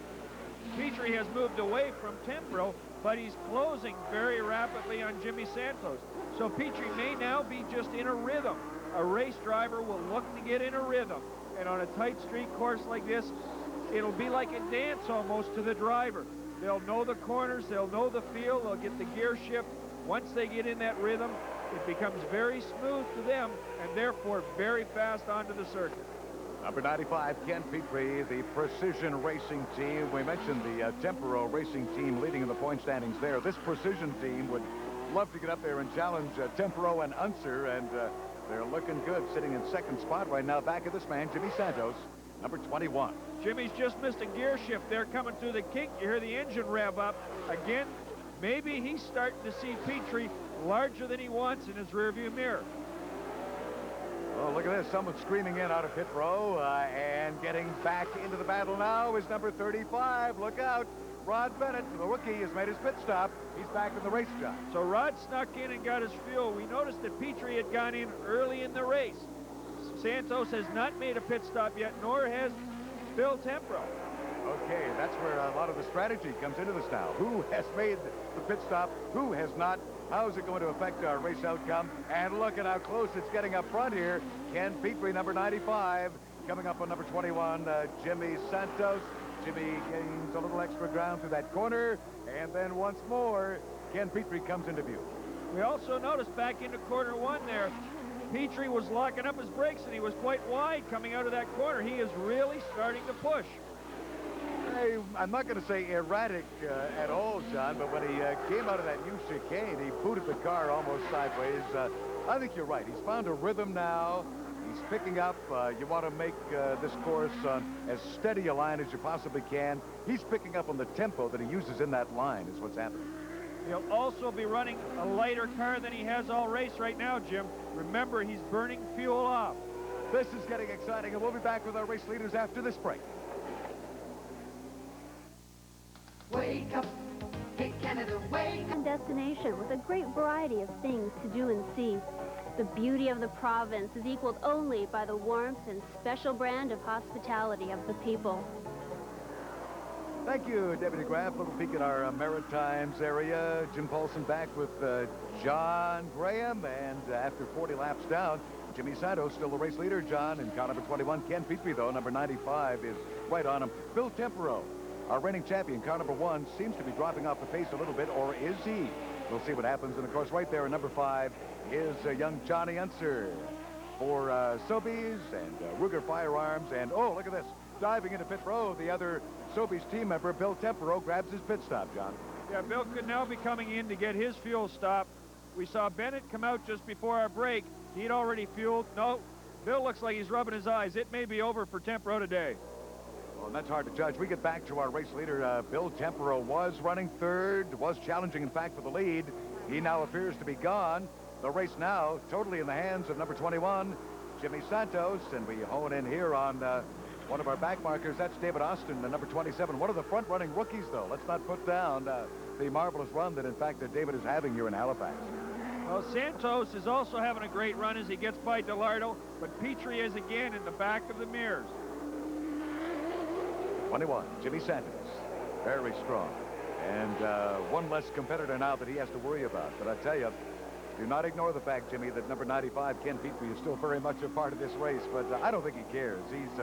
Petrie has moved away from Tempro, but he's closing very rapidly on Jimmy Santos. So Petrie may now be just in a rhythm. A race driver will look to get in a rhythm. And on a tight street course like this, it'll be like a dance almost to the driver. They'll know the corners, they'll know the feel, they'll get the gear shift. Once they get in that rhythm, it becomes very smooth to them and therefore very fast onto the circuit. Number 95, Ken Petrie, the Precision Racing Team. We mentioned the Tempro Racing Team leading in the point standings there. This Precision team would love to get up there and challenge Tempro and Unser, and they're looking good, sitting in second spot right now, back of this man, Jimmy Santos, number 21. Jimmy's just missed a gear shift there coming through the kink. You hear the engine rev up. Again, maybe he's starting to see Petrie larger than he wants in his rearview mirror. Oh, look at this. Someone's screaming in out of pit row, and getting back into the battle now is number 35. Look out. Rod Bennett, the rookie, has made his pit stop. He's back in the race job. So Rod snuck in and got his fuel. We noticed that Petrie had gone in early in the race. Santos has not made a pit stop yet, nor has Bill Tempro. Okay, that's where a lot of the strategy comes into this now. Who has made the pit stop? Who has not? How is it going to affect our race outcome? And look at how close it's getting up front here. Ken Petrie, number 95, coming up on number 21, Jimmy Santos. Jimmy gains a little extra ground through that corner, and then once more, Ken Petrie comes into view. We also noticed back into corner one there, Petrie was locking up his brakes, and he was quite wide coming out of that corner. He is really starting to push. I'm not going to say erratic at all, John, but when he came out of that new chicane, he booted the car almost sideways. I think you're right. He's found a rhythm now. He's picking up. You want to make this course on as steady a line as you possibly can. He's picking up on the tempo that he uses in that line is what's happening. He'll also be running a lighter car than he has all race right now, Jim. Remember, he's burning fuel off. This is getting exciting, and we'll be back with our race leaders after this break. Wake up, hey Canada, wake up. Destination with a great variety of things to do and see. The beauty of the province is equaled only by the warmth and special brand of hospitality of the people. Thank you, Deputy Graff. A little peek at our Maritimes area. Jim Paulson back with John Graham, and after 40 laps down, Jimmy Santos still the race leader. John in car number 21. Ken Petrie, though, number 95, is right on him. Bill Tempero, our reigning champion, car number 1, seems to be dropping off the pace a little bit, or is he? We'll see what happens. And, of course, right there in number 5 is young Johnny Unser for Sobeys and Ruger Firearms. And, oh, look at this. Diving into pit row, the other Sobeys team member, Bill Tempero, grabs his pit stop, John. Yeah, Bill could now be coming in to get his fuel stop. We saw Bennett come out just before our break. He'd already fueled. No, Bill looks like he's rubbing his eyes. It may be over for Tempero today. Well, and that's hard to judge. We get back to our race leader. Bill Tempero was running third, was challenging, in fact, for the lead. He now appears to be gone. The race now totally in the hands of number 21, Jimmy Santos, and we hone in here on one of our back markers. That's David Austin, the number 27. One of the front-running rookies, though. Let's not put down the marvelous run that, in fact, David is having here in Halifax. Well, Santos is also having a great run as he gets by DeLardo, but Petrie is again in the back of the mirrors. 21, Jimmy Santos, very strong. And one less competitor now that he has to worry about. But I tell you, do not ignore the fact, Jimmy, that number 95, Ken Petrie, is still very much a part of this race. But I don't think he cares. He's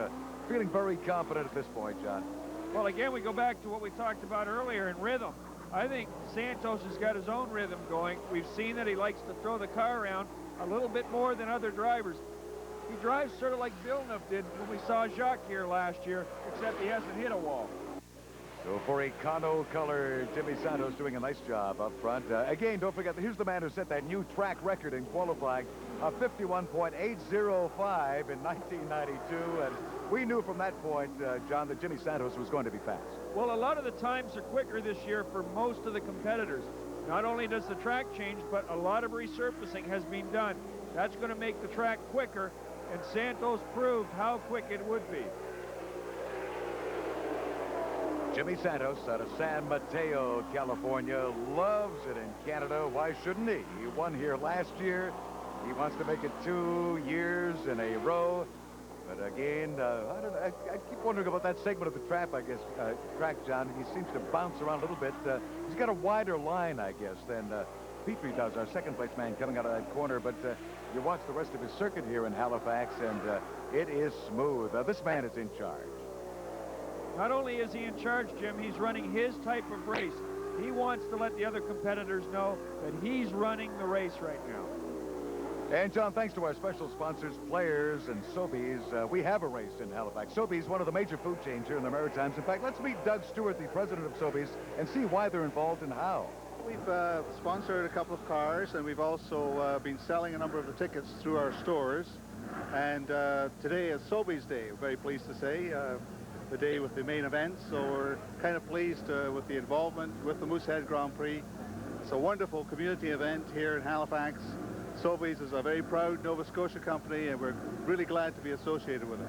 feeling very confident at this point, John. Well, again, we go back to what we talked about earlier in rhythm. I think Santos has got his own rhythm going. We've seen that he likes to throw the car around a little bit more than other drivers. He drives sort of like Villeneuve did when we saw Jacques here last year, except he hasn't hit a wall. So for a Cano color, Jimmy Santos doing a nice job up front. Again, don't forget, here's the man who set that new track record in qualifying of 51.805 in 1992. And we knew from that point, John, that Jimmy Santos was going to be fast. Well, a lot of the times are quicker this year for most of the competitors. Not only does the track change, but a lot of resurfacing has been done. That's going to make the track quicker, and Santos proved how quick it would be. Jimmy Santos out of San Mateo, California, loves it in Canada. Why shouldn't he? He won here last year. He wants to make it 2 years in a row. But again, I don't know. I keep wondering about that segment of the track, John. He seems to bounce around a little bit. He's got a wider line, I guess, than Petrie does, our second-place man coming out of that corner. But you watch the rest of his circuit here in Halifax, and it is smooth. This man is in charge. Not only is he in charge, Jim, he's running his type of race. He wants to let the other competitors know that he's running the race right now. And, John, thanks to our special sponsors, Players and Sobeys, we have a race in Halifax. Sobeys, one of the major food chains here in the Maritimes. In fact, let's meet Doug Stewart, the president of Sobeys, and see why they're involved and how. We've sponsored a couple of cars, and we've also been selling a number of the tickets through our stores. And today is Sobeys Day, very pleased to say, the day with the main event. So we're kind of pleased with the involvement with the Moosehead Grand Prix. It's a wonderful community event here in Halifax. Sobeys is a very proud Nova Scotia company, and we're really glad to be associated with it.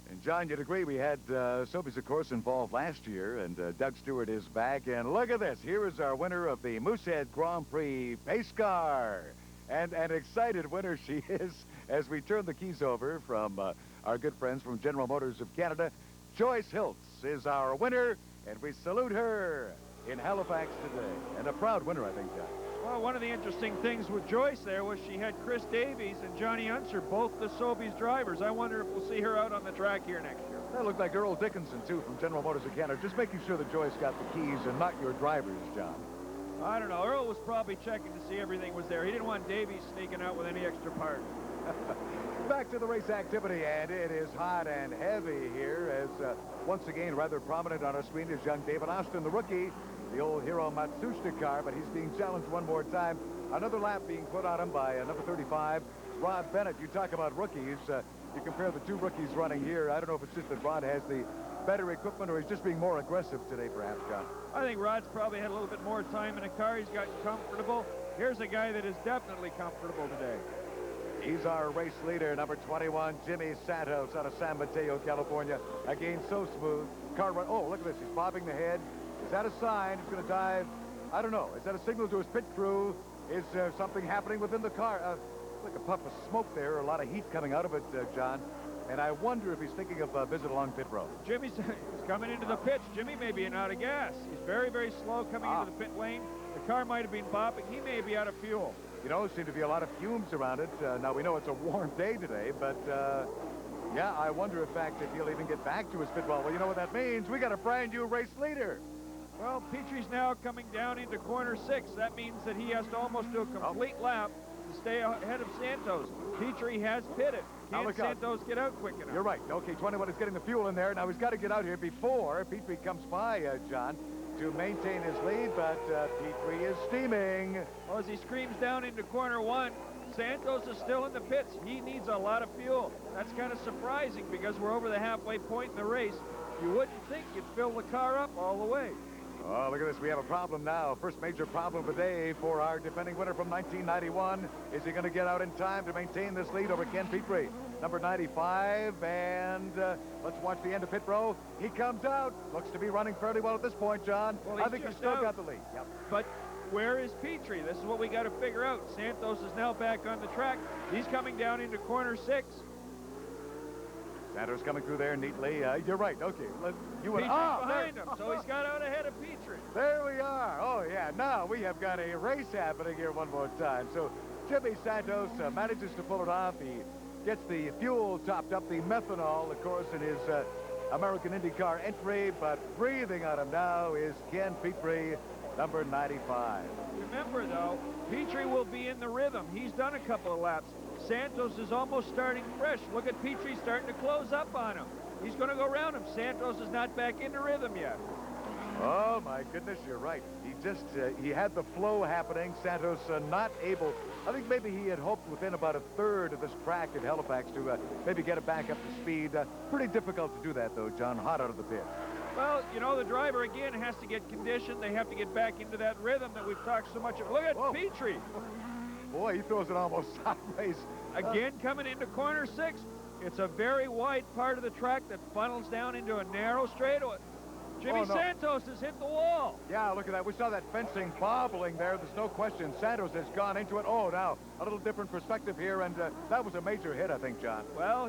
And, John, you'd agree we had Sobeys, of course, involved last year, and Doug Stewart is back. And look at this. Here is our winner of the Moosehead Grand Prix pace car. And an excited winner she is as we turn the keys over from our good friends from General Motors of Canada, Joyce Hiltz. is our winner, and we salute her in Halifax today. And a proud winner, I think, John. Well, one of the interesting things with Joyce there was she had Chris Davies and Johnny Unser, both the Sobeys drivers. I wonder if we'll see her out on the track here next year. That looked like Earl Dickinson, too, from General Motors of Canada. Just making sure that Joyce got the keys and not your drivers, John. I don't know. Earl was probably checking to see everything was there. He didn't want Davies sneaking out with any extra parts. Back to the race activity, and it is hot and heavy here as once again rather prominent on our screen is young David Austin, the rookie, the old Hero Matsushita car, but he's being challenged one more time. Another lap being put on him by number 35, Rod Bennett. You talk about rookies. You compare the two rookies running here. I don't know if it's just that Rod has the better equipment or he's just being more aggressive today, perhaps, John. I think Rod's probably had a little bit more time in the car. He's gotten comfortable. Here's a guy that is definitely comfortable today. He's our race leader, number 21, Jimmy Santos out of San Mateo, California. Again, so smooth. Car run. Oh, look at this. He's bobbing the head. Is that a sign? He's going to dive. I don't know. Is that a signal to his pit crew? Is something happening within the car? Like a puff of smoke there, a lot of heat coming out of it, John. And I wonder if he's thinking of visit along pit road. Jimmy's coming into the pits. Jimmy may be out of gas. He's very, very slow coming into the pit lane. The car might have been bobbing. He may be out of fuel. You know, there seem to be a lot of fumes around it. Now, we know it's a warm day today, but, yeah, I wonder, in fact, if he'll even get back to his pit wall. Well, you know what that means. We got a brand new race leader. Well, Petrie's now coming down into corner 6. That means that he has to almost do a complete lap to stay ahead of Santos. Petrie has pitted. Can Santos get out quick enough? You're right. Okay, 21 is getting the fuel in there. Now, he's got to get out here before Petrie comes by, John, to maintain his lead, but Petrie is steaming. Well, as he screams down into corner 1, Santos is still in the pits. He needs a lot of fuel. That's kind of surprising because we're over the halfway point in the race. You wouldn't think you'd fill the car up all the way. Oh, look at this. We have a problem now. First major problem of the day for our defending winner from 1991. Is he going to get out in time to maintain this lead over Ken Petrie? Number 95, and let's watch the end of pit row. He comes out. Looks to be running fairly well at this point, John. Well, I think he's still got the lead. Yep. But where is Petrie? This is what we got to figure out. Santos is now back on the track. He's coming down into corner 6. Santos coming through there neatly. You're right. Okay. Petrie's behind him, so he's got out ahead of Petrie. There we are. Oh, yeah. Now we have got a race happening here one more time. So Jimmy Santos manages to pull it off. He gets the fuel topped up, the methanol, of course, in his American IndyCar entry. But breathing on him now is Ken Petrie, number 95. Remember, though, Petrie will be in the rhythm. He's done a couple of laps. Santos is almost starting fresh. Look at Petrie starting to close up on him. He's going to go around him. Santos is not back into rhythm yet. Oh, my goodness, you're right. He just, he had the flow happening. Santos not able, I think maybe he had hoped within about a third of this track at Halifax to maybe get it back up to speed. Pretty difficult to do that, though, John, hot out of the pit. Well, you know, the driver, again, has to get conditioned. They have to get back into that rhythm that we've talked so much about. Look at Petrie. Boy, he throws it almost sideways. Again, coming into corner 6. It's a very wide part of the track that funnels down into a narrow straightaway. Jimmy Santos has hit the wall. Yeah, look at that. We saw that fencing bobbling there. There's no question. Santos has gone into it. Oh, now, a little different perspective here, and that was a major hit, I think, John. Well,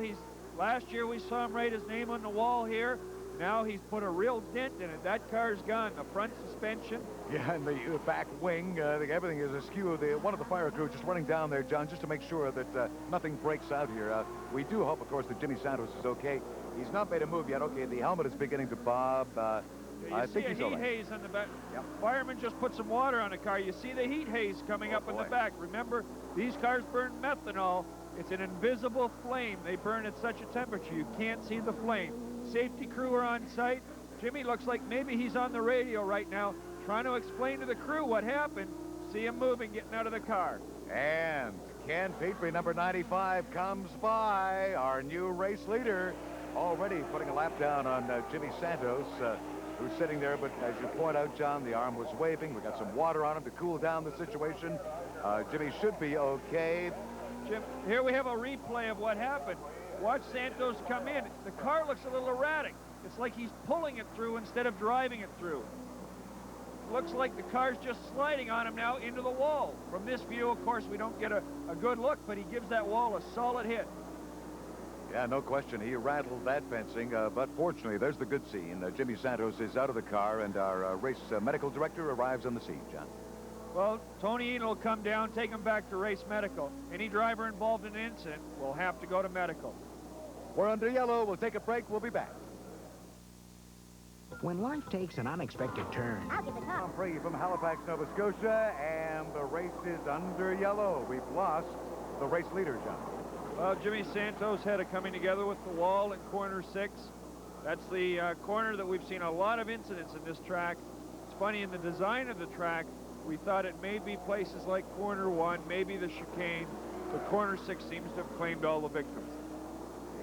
last year we saw him write his name on the wall here. Now he's put a real dent in it. That car's gone. The front suspension. Yeah, and the back wing, I think everything is askew. One of the fire crew just running down there, John, just to make sure that nothing breaks out here. We do hope, of course, that Jimmy Santos is okay. He's not made a move yet. Okay, the helmet is beginning to bob. I think he's heat haze on the back. Yep. Fireman just put some water on the car. You see the heat haze coming up in the back. Remember, these cars burn methanol. It's an invisible flame. They burn at such a temperature you can't see the flame. Safety crew are on site. Jimmy looks like maybe he's on the radio right now trying to explain to the crew what happened. See him moving, getting out of the car. And Ken Petrie, number 95, comes by, our new race leader, already putting a lap down on Jimmy Santos, who's sitting there. But as you point out, John, the arm was waving. We got some water on him to cool down the situation. Jimmy should be okay. Jim, here we have a replay of what happened. Watch Santos come in. The car looks a little erratic. It's like he's pulling it through instead of driving it through. Looks like the car's just sliding on him now into the wall. From this view, of course, we don't get a good look, but he gives that wall a solid hit. Yeah, no question. He rattled that fencing, but fortunately, there's the good scene. Jimmy Santos is out of the car, and our race medical director arrives on the scene, John. Well, Tony Ian will come down, take him back to race medical. Any driver involved in an incident will have to go to medical. We're under yellow. We'll take a break. We'll be back. When life takes an unexpected turn. I'll get the car. Prix from Halifax, Nova Scotia, and the race is under yellow. We've lost the race leader, John. Well, Jimmy Santos had a coming together with the wall in corner 6. That's the corner that we've seen a lot of incidents in this track. It's funny, in the design of the track, we thought it may be places like corner 1, maybe the chicane, but corner 6 seems to have claimed all the victims.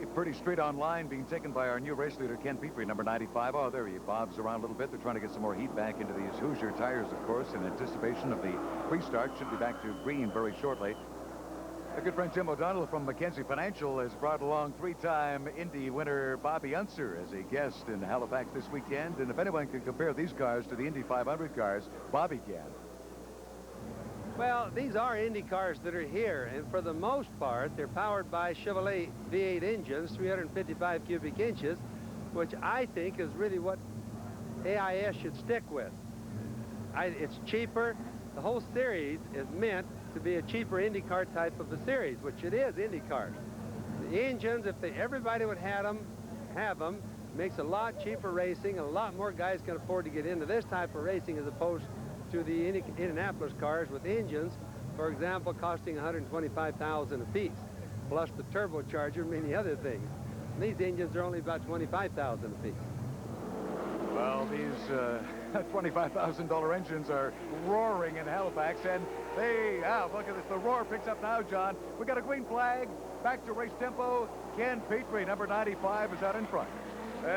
A pretty straight on line being taken by our new race leader, Ken Petrie, number 95. Oh, there he bobs around a little bit. They're trying to get some more heat back into these Hoosier tires, of course, in anticipation of the restart. Should be back to green very shortly. A good friend Jim O'Donnell from Mackenzie Financial has brought along 3-time Indy winner Bobby Unser as a guest in Halifax this weekend. And if anyone can compare these cars to the Indy 500 cars, Bobby can. Well, these are Indy cars that are here, and for the most part, they're powered by Chevrolet V8 engines, 355 cubic inches, which I think is really what AIS should stick with. It's cheaper. The whole series is meant to be a cheaper IndyCar type of a series, which it is IndyCars. The engines, if everybody would have them, makes a lot cheaper racing, and a lot more guys can afford to get into this type of racing as opposed to the Indianapolis cars with engines, for example, costing $125,000 a piece, plus the turbocharger and many other things. And these engines are only about $25,000 a piece. Well, these $25,000 engines are roaring in Halifax, and look at this. The roar picks up now, John. We got a green flag. Back to race tempo. Ken Petrie, number 95, is out in front.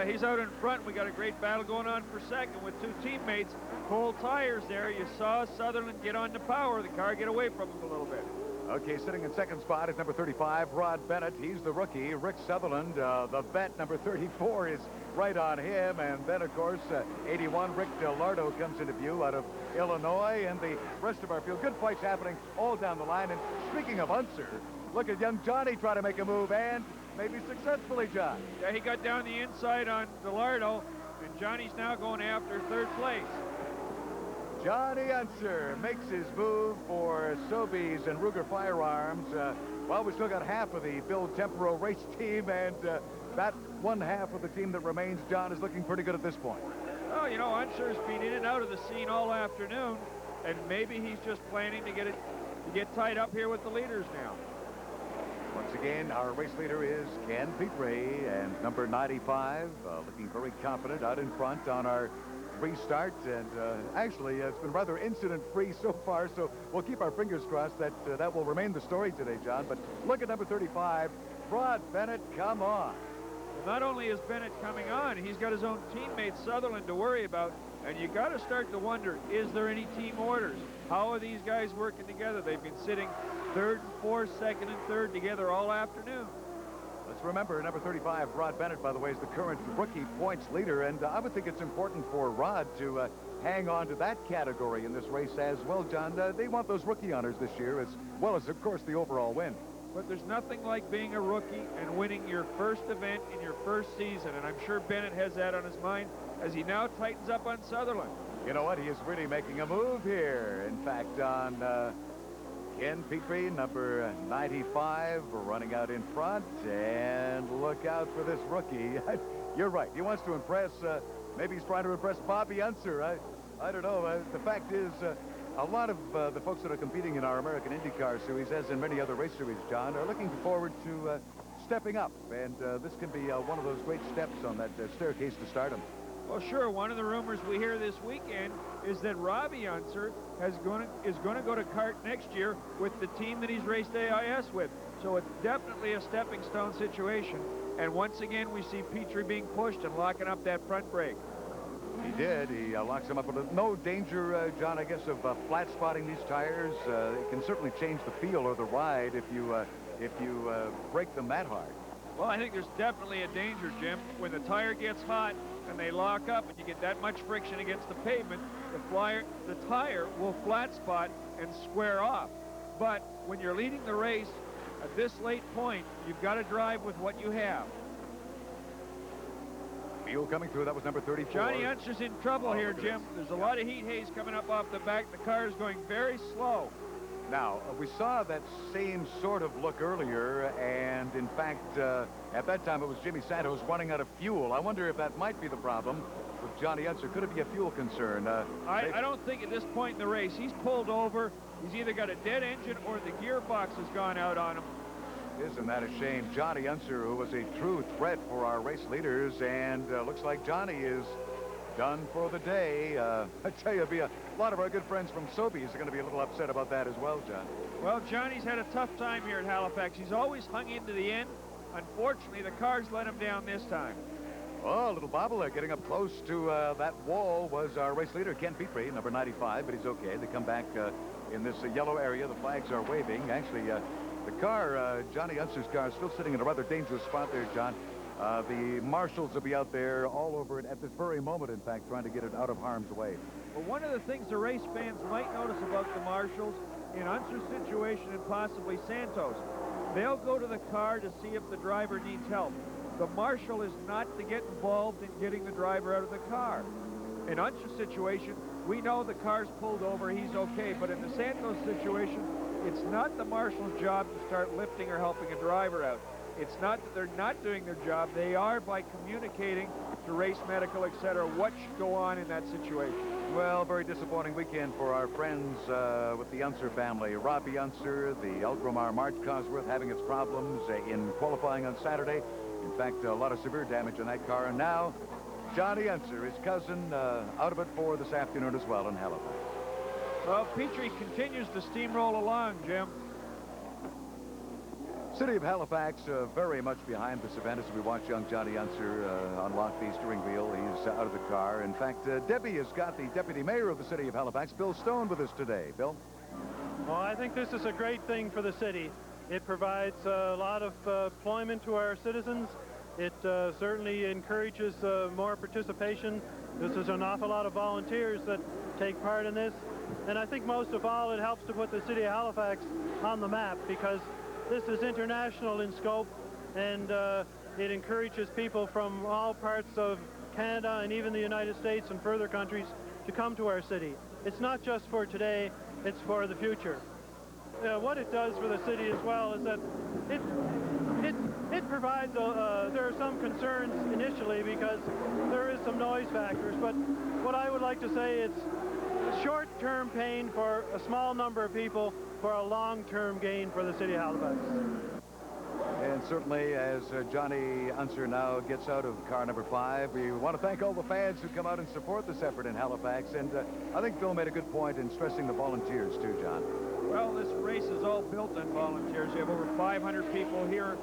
He's out in front. We got a great battle going on for second with 2 teammates. Cold tires there. You saw Sutherland get on the power. The car get away from him a little bit. Okay, sitting in second spot is number 35, Rod Bennett. He's the rookie. Rick Sutherland, the vet, number 34, is right on him. And then, of course, 81, Rick Delardo comes into view out of Illinois. And the rest of our field. Good fights happening all down the line. And speaking of Unser, look at young Johnny try to make a move, and maybe successfully, John. Yeah, he got down the inside on Delardo, and Johnny's now going after 3rd place. Johnny Unser makes his move for Sobeys and Ruger Firearms. Well, we still got half of the Bill Tempero race team, and that one half of the team that remains, John, is looking pretty good at this point. Oh, you know, Unser's been in and out of the scene all afternoon, and maybe he's just planning to get tied up here with the leaders now. Once again, our race leader is Ken Petrie, and number 95, looking very confident out in front on our restart. And actually, it's been rather incident-free so far, so we'll keep our fingers crossed that that will remain the story today, John. But look at number 35, Rod Bennett, come on. Well, not only is Bennett coming on, he's got his own teammate Sutherland to worry about, and you got to start to wonder, is there any team orders? How are these guys working together? They've been sitting 3rd and 4th, 2nd and 3rd together all afternoon. Let's remember, number 35, Rod Bennett, by the way, is the current rookie points leader, and I would think it's important for Rod to hang on to that category in this race as well, John. They want those rookie honors this year, as well as, of course, the overall win. But there's nothing like being a rookie and winning your first event in your first season, and I'm sure Bennett has that on his mind as he now tightens up on Sutherland. You know what? He is really making a move here. In fact, on Ken Petrie, number 95, running out in front. And look out for this rookie. You're right. He wants to impress. Maybe he's trying to impress Bobby Unser. I don't know. The fact is, a lot of the folks that are competing in our American IndyCar series, as in many other race series, John, are looking forward to stepping up. And this can be one of those great steps on that staircase to stardom. Well, sure. One of the rumors we hear this weekend is that Robbie Unser is going to go to kart next year with the team that he's raced AIS with. So it's definitely a stepping stone situation. And once again, we see Petrie being pushed and locking up that front brake. He did. He locks him up with no danger, John, I guess, of flat spotting these tires. It can certainly change the feel or the ride if you brake them that hard. Well, I think there's definitely a danger, Jim. When the tire gets hot and they lock up and you get that much friction against the pavement, the tire will flat spot and square off. But when you're leading the race At this late point, you've got to drive with what you have. Fuel coming through. That was number 34. Johnny Unser's in trouble here, Jim. There's a lot of heat haze coming up off the back. The car is going very slow. Now, we saw that same sort of look earlier, and in fact, at that time it was Jimmy Santos running out of fuel. I wonder if that might be the problem with Johnny Unser. Could it be a fuel concern? I don't think at this point in the race. He's pulled over. He's either got a dead engine or the gearbox has gone out on him. Isn't that a shame? Johnny Unser, who was a true threat for our race leaders, and looks like Johnny is done for the day. I tell you, a lot of our good friends from Sobeys are going to be a little upset about that as well, John. Well, Johnny's had a tough time here at Halifax. He's always hung into the end. Unfortunately, the car's let him down this time. Oh, a little bobblehead getting up close to that wall was our race leader, Ken Prix, number 95, but he's okay. They come back in this yellow area. The flags are waving. Actually, the car, Johnny Unser's car, is still sitting in a rather dangerous spot there, John. The marshals will be out there all over it at this very moment, in fact, trying to get it out of harm's way. Well, one of the things the race fans might notice about the marshals in Unser's situation and possibly Santos, they'll go to the car to see if the driver needs help. The marshal is not to get involved in getting the driver out of the car. In Unser's situation, we know the car's pulled over, he's okay, but in the Santos situation, it's not the marshal's job to start lifting or helping a driver out. It's not that they're not doing their job. They are by communicating to race medical, etc., what should go on in that situation. Well, very disappointing weekend for our friends with the Unser family. Robbie Unser, the Ultramar March Cosworth, having its problems in qualifying on Saturday. In fact, a lot of severe damage in that car. And now, Johnny Unser, his cousin, out of it for this afternoon as well in Halifax. Well, Petrie continues to steamroll along, Jim. City of Halifax very much behind this event as we watch young Johnny Unser unlock the steering wheel. He's out of the car. In fact, Debbie has got the Deputy Mayor of the City of Halifax, Bill Stone, with us today. Bill? Well, I think this is a great thing for the city. It provides a lot of employment to our citizens. It certainly encourages more participation. This is an awful lot of volunteers that take part in this. And I think most of all, it helps to put the City of Halifax on the map because this is international in scope, and it encourages people from all parts of Canada and even the United States and further countries to come to our city. It's not just for today, it's for the future. What it does for the city as well is that it provides, there are some concerns initially because there is some noise factors, but what I would like to say it's short-term pain for a small number of people for a long-term gain for the City of Halifax. And certainly, as Johnny Unser now gets out of car number 5, we want to thank all the fans who come out and support this effort in Halifax. And I think Bill made a good point in stressing the volunteers, too, John. Well, this race is all built on volunteers. You have over 500 people here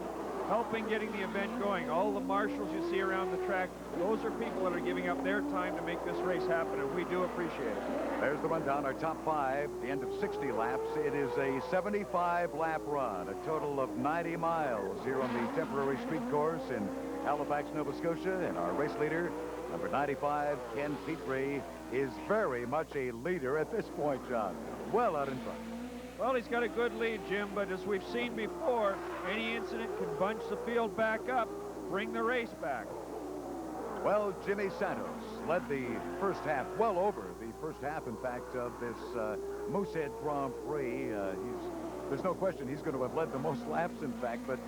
helping getting the event going. All the marshals you see around the track, those are people that are giving up their time to make this race happen, and we do appreciate it. There's the rundown, our top 5, the end of 60 laps. It is a 75-lap run, a total of 90 miles here on the temporary street course in Halifax, Nova Scotia. And our race leader, number 95, Ken Petrie, is very much a leader at this point, John. Well out in front. Well, he's got a good lead, Jim, but as we've seen before, any incident can bunch the field back up, bring the race back. Well, Jimmy Santos led the first half, well over the first half, in fact, of this Moosehead Grand Prix. There's no question he's going to have led the most laps, in fact, but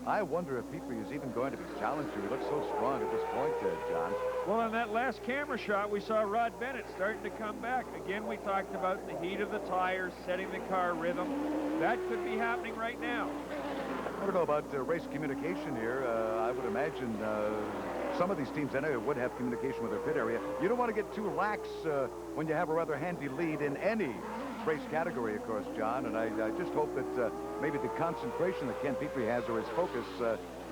I wonder if Petrie is even going to be challenged here. He looks so strong at this point, John. Well, on that last camera shot, we saw Rod Bennett starting to come back. Again, we talked about the heat of the tires, setting the car rhythm. That could be happening right now. I don't know about race communication here. I would imagine some of these teams anyway would have communication with their pit area. You don't want to get too lax when you have a rather handy lead in any race category, of course, John, and I just hope that maybe the concentration that Ken Petrie has or his focus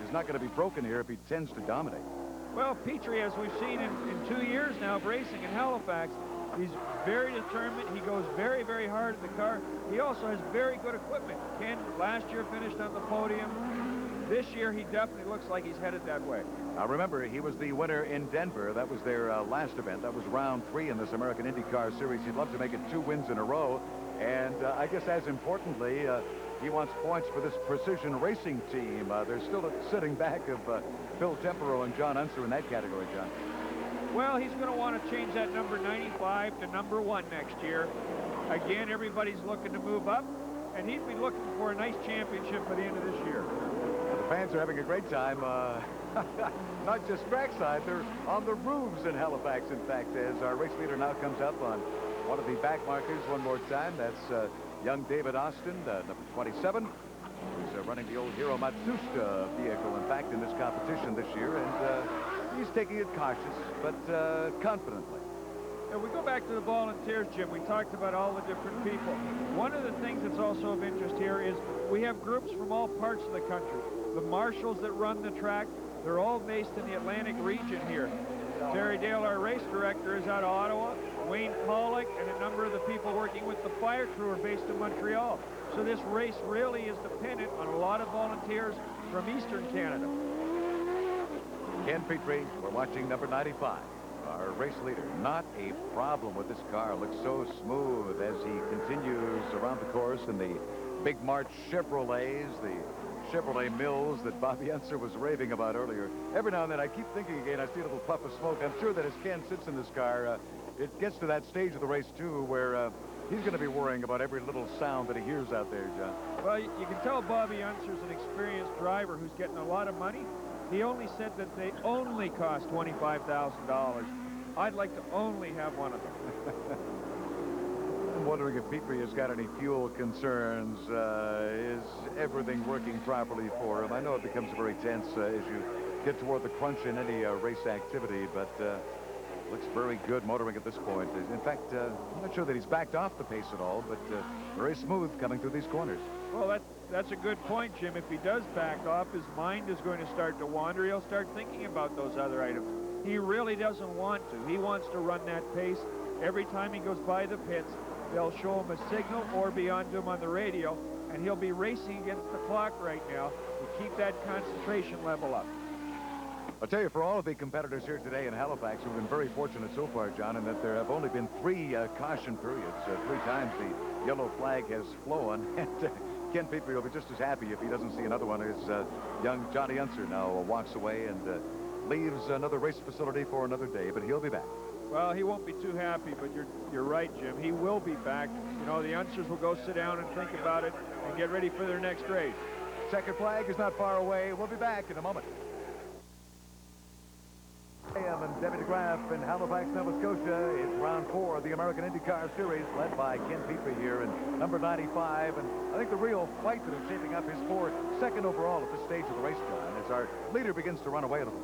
is not going to be broken here if he tends to dominate. Well, Petrie, as we've seen in 2 years now of racing in Halifax, he's very determined. He goes very, very hard at the car. He also has very good equipment. Ken last year finished on the podium. This year, he definitely looks like he's headed that way. Now, remember, he was the winner in Denver. That was their last event. That was round 3 in this American IndyCar series. He'd love to make it 2 wins in a row. And I guess as importantly, he wants points for this precision racing team. They're still sitting back of Phil Tempero and John Unser in that category, John. Well, he's going to want to change that number 95 to number 1 next year. Again, everybody's looking to move up, and he'd be looking for a nice championship by the end of this year. The fans are having a great time. Not just trackside, they're on the roofs in Halifax, in fact, as our race leader now comes up on one of the back markers one more time. That's young David Austin, number 27. He's running the old Hero Matsushita vehicle, in fact, in this competition this year, and he's taking it cautious, but confidently. And we go back to the volunteers, Jim. We talked about all the different people. One of the things that's also of interest here is we have groups from all parts of the country. The marshals that run the track, they're all based in the Atlantic region here. Terry Dale, our race director, is out of Ottawa. Wayne Pollock and a number of the people working with the fire crew are based in Montreal. So this race really is dependent on a lot of volunteers from Eastern Canada. Ken Petrie, we're watching number 95. Our race leader, not a problem with this car. Looks so smooth as he continues around the course in the Big March Chevrolets, the Chevrolet Mills that Bobby Unser was raving about earlier. Every now and then I keep thinking again, I see a little puff of smoke. I'm sure that as Ken sits in this car, it gets to that stage of the race, too, where he's going to be worrying about every little sound that he hears out there, John. Well, you can tell Bobby Unser's an experienced driver who's getting a lot of money. He only said that they only cost $25,000. I'd like to only have one of them. I'm wondering if Petrie has got any fuel concerns. Is everything working properly for him? I know it becomes very tense as you get toward the crunch in any race activity, but looks very good motoring at this point. In fact, I'm not sure that he's backed off the pace at all, but very smooth coming through these corners. Well, that's a good point, Jim. If he does back off, his mind is going to start to wander. He'll start thinking about those other items. He really doesn't want to. He wants to run that pace. Every time he goes by the pits, they'll show him a signal or be on to him on the radio, and he'll be racing against the clock right now to keep that concentration level up. I'll tell you, for all of the competitors here today in Halifax, we've been very fortunate so far, John, in that there have only been 3 caution periods. 3 times the yellow flag has flown, and Ken Petrie will be just as happy if he doesn't see another one as young Johnny Unser now walks away and leaves another race facility for another day, but he'll be back. Well, he won't be too happy, but you're right, Jim. He will be back. You know, the Unsers will go sit down and think about it and get ready for their next race. Second flag is not far away. We'll be back in a moment. And Debbie DeGraff in Halifax, Nova Scotia. It's round 4 of the American IndyCar Series, led by Ken Petrie here in number 95. And I think the real fight that is shaping up is for second overall at this stage of the race, John, as our leader begins to run away a little.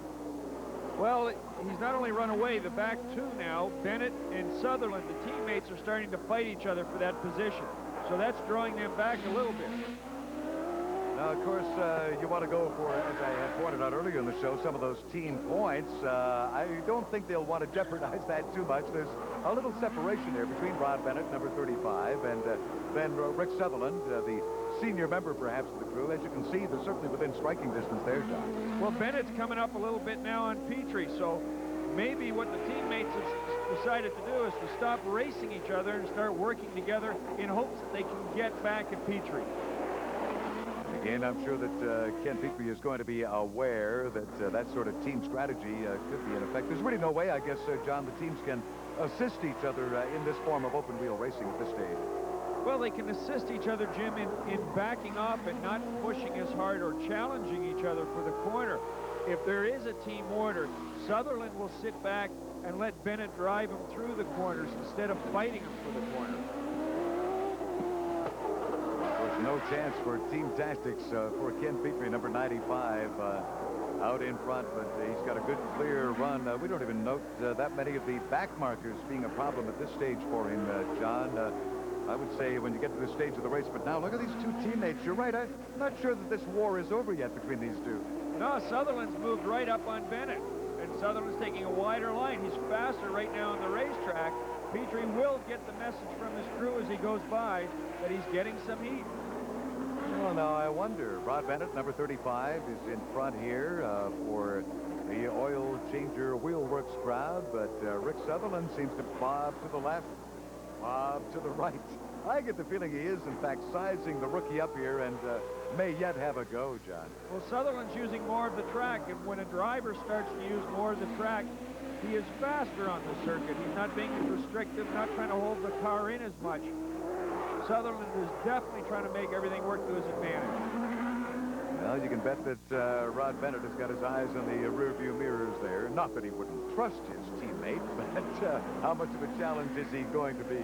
Well, he's not only run away, the back 2 now, Bennett and Sutherland, the teammates are starting to fight each other for that position. So that's drawing them back a little bit. Now, of course, you want to go for, as I had pointed out earlier in the show, some of those team points. I don't think they'll want to jeopardize that too much. There's a little separation there between Rod Bennett, number 35, and then Rick Sutherland, the senior member, perhaps, of the crew. As you can see, they're certainly within striking distance there, John. Well, Bennett's coming up a little bit now on Petrie, so maybe what the teammates have decided to do is to stop racing each other and start working together in hopes that they can get back at Petrie. Again, I'm sure that Ken Petrie is going to be aware that that sort of team strategy could be in effect. There's really no way, I guess, John, the teams can assist each other in this form of open-wheel racing at this stage. Well, they can assist each other, Jim, in backing off and not pushing as hard or challenging each other for the corner. If there is a team order, Sutherland will sit back and let Bennett drive him through the corners instead of fighting him for the corner. There's no chance for team tactics for Ken Petrie, number 95, out in front, but he's got a good, clear run. We don't even note that many of the back markers being a problem at this stage for him, John. I would say when you get to this stage of the race, but now look at these 2 teammates. You're right, I'm not sure that this war is over yet between these 2. No, Sutherland's moved right up on Bennett, and Sutherland's taking a wider line. He's faster right now on the racetrack. Petrie will get the message from his crew as he goes by that he's getting some heat. Well, now I wonder. Rod Bennett, number 35, is in front here for the oil changer wheelworks crowd, but Rick Sutherland seems to bob to the left, bob to the right. I get the feeling he is, in fact, sizing the rookie up here and may yet have a go, John. Well, Sutherland's using more of the track, and when a driver starts to use more of the track, he is faster on the circuit. He's not being as restrictive, not trying to hold the car in as much. Sutherland is definitely trying to make everything work to his advantage. Well, you can bet that Rod Bennett has got his eyes on the rearview mirrors there. Not that he wouldn't trust his teammate, but how much of a challenge is he going to be?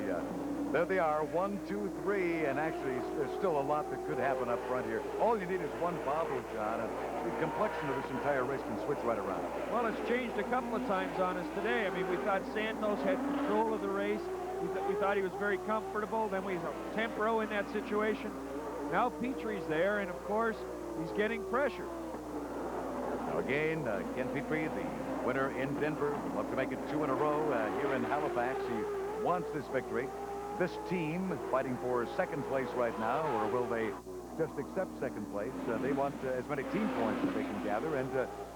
There they are, 1, 2, 3, and actually there's still a lot that could happen up front here. All you need is one bobble, John, and the complexion of this entire race can switch right around. Well, it's changed a couple of times on us today. I mean, we thought Santos had control of the race. We thought he was very comfortable. Then we saw Tempero in that situation. Now Petrie's there, and of course, he's getting pressure. Now again, Ken Petrie, the winner in Denver, would love to make it 2 in a row here in Halifax. He wants this victory. This team fighting for second place right now, or will they just accept second place? They want as many team points as they can gather, and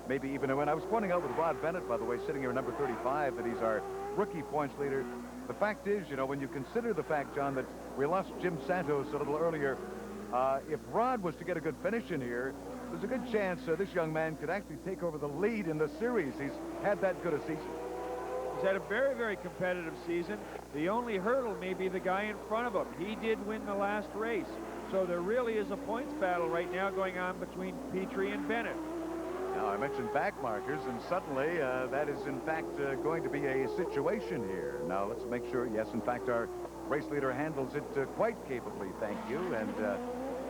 maybe even a win. I was pointing out with Rod Bennett, by the way, sitting here at number 35, that he's our rookie points leader. The fact is, you know, when you consider the fact, John, that we lost Jim Santos a little earlier, if Rod was to get a good finish in here, there's a good chance this young man could actually take over the lead in the series. He's had that good a season. He's had a very, very competitive season. The only hurdle may be the guy in front of him. He did win the last race. So there really is a points battle right now going on between Petrie and Bennett. Now, I mentioned back markers, and suddenly that is, in fact, going to be a situation here. Now, let's make sure, yes, in fact, our race leader handles it quite capably, thank you. And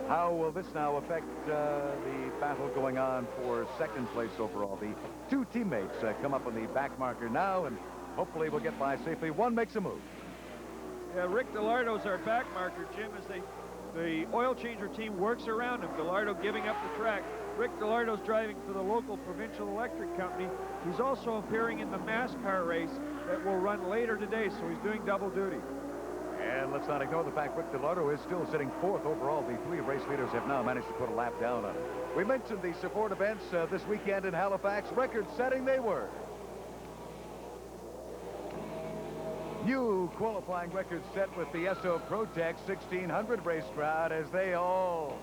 how will this now affect the battle going on for second place overall? The two teammates come up on the back marker now, and hopefully we'll get by safely. One makes a move. Yeah, Rick Delardo's our back marker, Jim, as the oil changer team works around him. Delardo giving up the track. Rick Delardo's driving for the local provincial electric company. He's also appearing in the MASCAR race that will run later today, so he's doing double duty. And let's not ignore the fact Rick Delardo is still sitting fourth overall. The three race leaders have now managed to put a lap down on him. We mentioned the support events this weekend in Halifax. Record-setting they were. New qualifying record set with the SO Protec 1600 race crowd as they all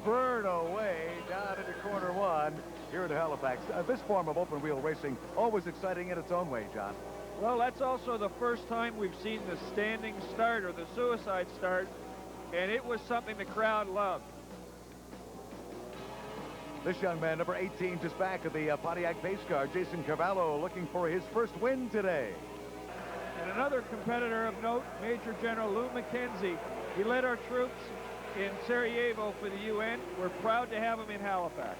burn away down into corner one here at Halifax. This form of open-wheel racing, always exciting in its own way, John. Well, that's also the first time we've seen the standing start or the suicide start, and it was something the crowd loved. This young man, number 18, just back of the Pontiac pace car, Jason Carvalho, looking for his first win today. And another competitor of note, Major General Lou McKenzie. He led our troops in Sarajevo for the UN. We're proud to have him in Halifax.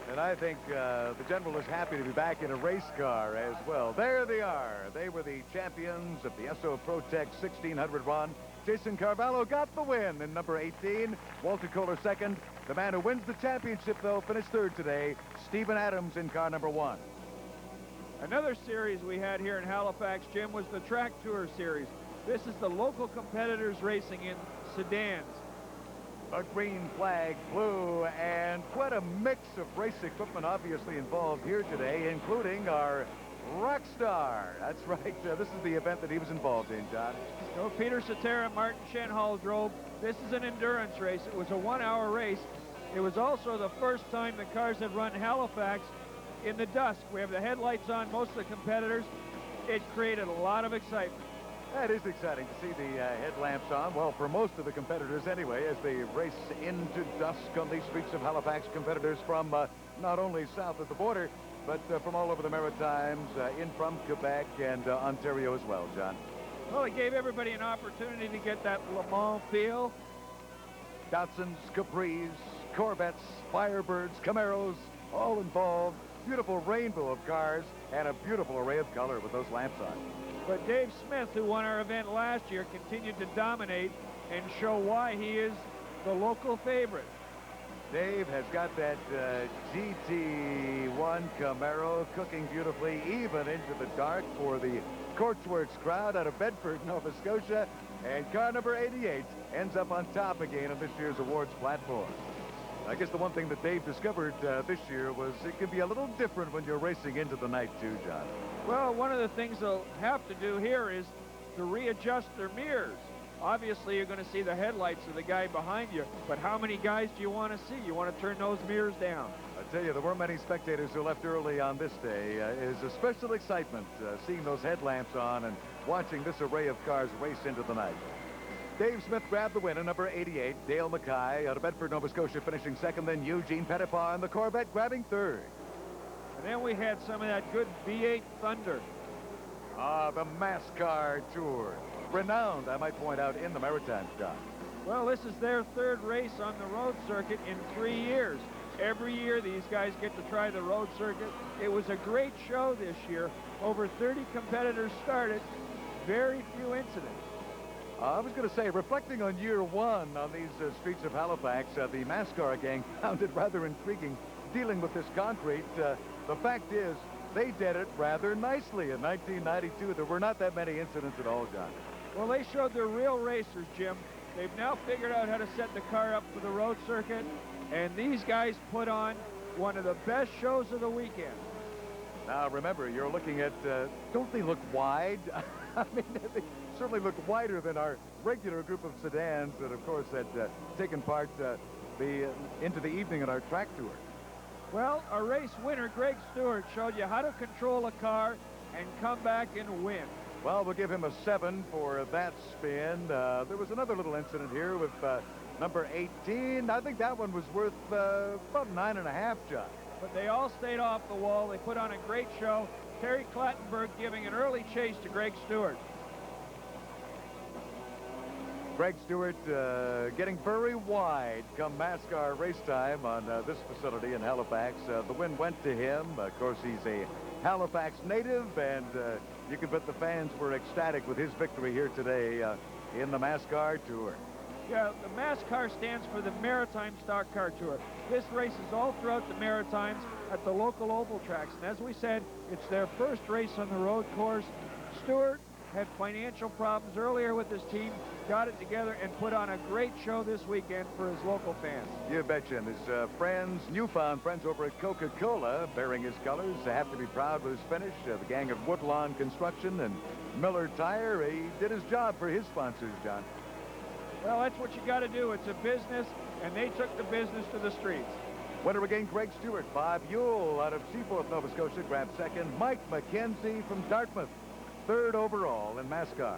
And I think the General is happy to be back in a race car as well. There they are. They were the champions of the SO Protec 1600 run. Jason Carvalho got the win in number 18. Walter Kohler second. The man who wins the championship, though, finished third today. Stephen Adams in car number 1. Another series we had here in Halifax, Jim, was the Track Tour Series. This is the local competitors racing in sedans. A green flag flew, and quite a mix of race equipment obviously involved here today, including our rock star. That's right. This is the event that he was involved in, John. So Peter Cetera and Martin Shenhall drove. This is an endurance race. It was a 1-hour race. It was also the first time the cars had run Halifax in the dusk. We have the headlights on, most of the competitors. It created a lot of excitement. That is exciting to see the headlamps on, well, for most of the competitors anyway, as they race into dusk on the streets of Halifax. Competitors from not only south of the border, but from all over the Maritimes, in from Quebec and Ontario as well, John. Well, it gave everybody an opportunity to get that Le Mans feel. Datsuns, Capris, Corvettes, Firebirds, Camaros, all involved. Beautiful rainbow of cars and a beautiful array of color with those lamps on. But Dave Smith, who won our event last year, continued to dominate and show why he is the local favorite. Dave has got that GT1 Camaro cooking beautifully, even into the dark for the Courtsworks crowd out of Bedford, Nova Scotia. And car number 88 ends up on top again of this year's awards platform. I guess the one thing that Dave discovered this year was it can be a little different when you're racing into the night too, John. Well, one of the things they'll have to do here is to readjust their mirrors. Obviously, you're going to see the headlights of the guy behind you, but how many guys do you want to see? You want to turn those mirrors down. I tell you, there weren't many spectators who left early on this day. It is a special excitement seeing those headlamps on and watching this array of cars race into the night. Dave Smith grabbed the win in number 88. Dale Mackay out of Bedford, Nova Scotia, finishing second. Then Eugene Pettipas in the Corvette grabbing third. And then we had some of that good V8 thunder. The MASCAR Tour. Renowned, I might point out, in the Maritimes, John. Well, this is their third race on the road circuit in 3 years. Every year, these guys get to try the road circuit. It was a great show this year. Over 30 competitors started. Very few incidents. I was going to say, reflecting on year one on these streets of Halifax, the MASCAR gang found it rather intriguing dealing with this concrete. The fact is, they did it rather nicely. In 1992, there were not that many incidents at all, John. Well, they showed they're real racers, Jim. They've now figured out how to set the car up for the road circuit, and these guys put on one of the best shows of the weekend. Now, remember, you're looking at, don't they look wide? I mean, they certainly look wider than our regular group of sedans that, of course, had taken part into the evening at our track tour. Well, our race winner, Greg Stewart, showed you how to control a car and come back and win. Well, we'll give him a 7 for that spin. There was another little incident here with number 18. I think that one was worth about 9.5, John. But they all stayed off the wall. They put on a great show. Terry Clattenburg giving an early chase to Greg Stewart. Greg Stewart getting very wide come MASCAR race time on this facility in Halifax. The win went to him. Of course, he's a Halifax native, and you can bet the fans were ecstatic with his victory here today in the MASCAR Tour. Yeah, the MASCAR stands for the Maritime Stock Car Tour. This race is all throughout the Maritimes at the local oval tracks. And as we said, it's their first race on the road course. Stewart had financial problems earlier with his team, got it together, and put on a great show this weekend for his local fans. You betcha. And his friends, newfound friends over at Coca-Cola, bearing his colors, have to be proud with his finish. The gang at Woodlawn Construction and Miller Tire, he did his job for his sponsors, John. Well, that's what you got to do. It's a business, and they took the business to the streets. Winner again, Greg Stewart. Bob Ewell out of Seaforth, Nova Scotia, grabbed second. Mike McKenzie from Dartmouth, third overall in MASCAR.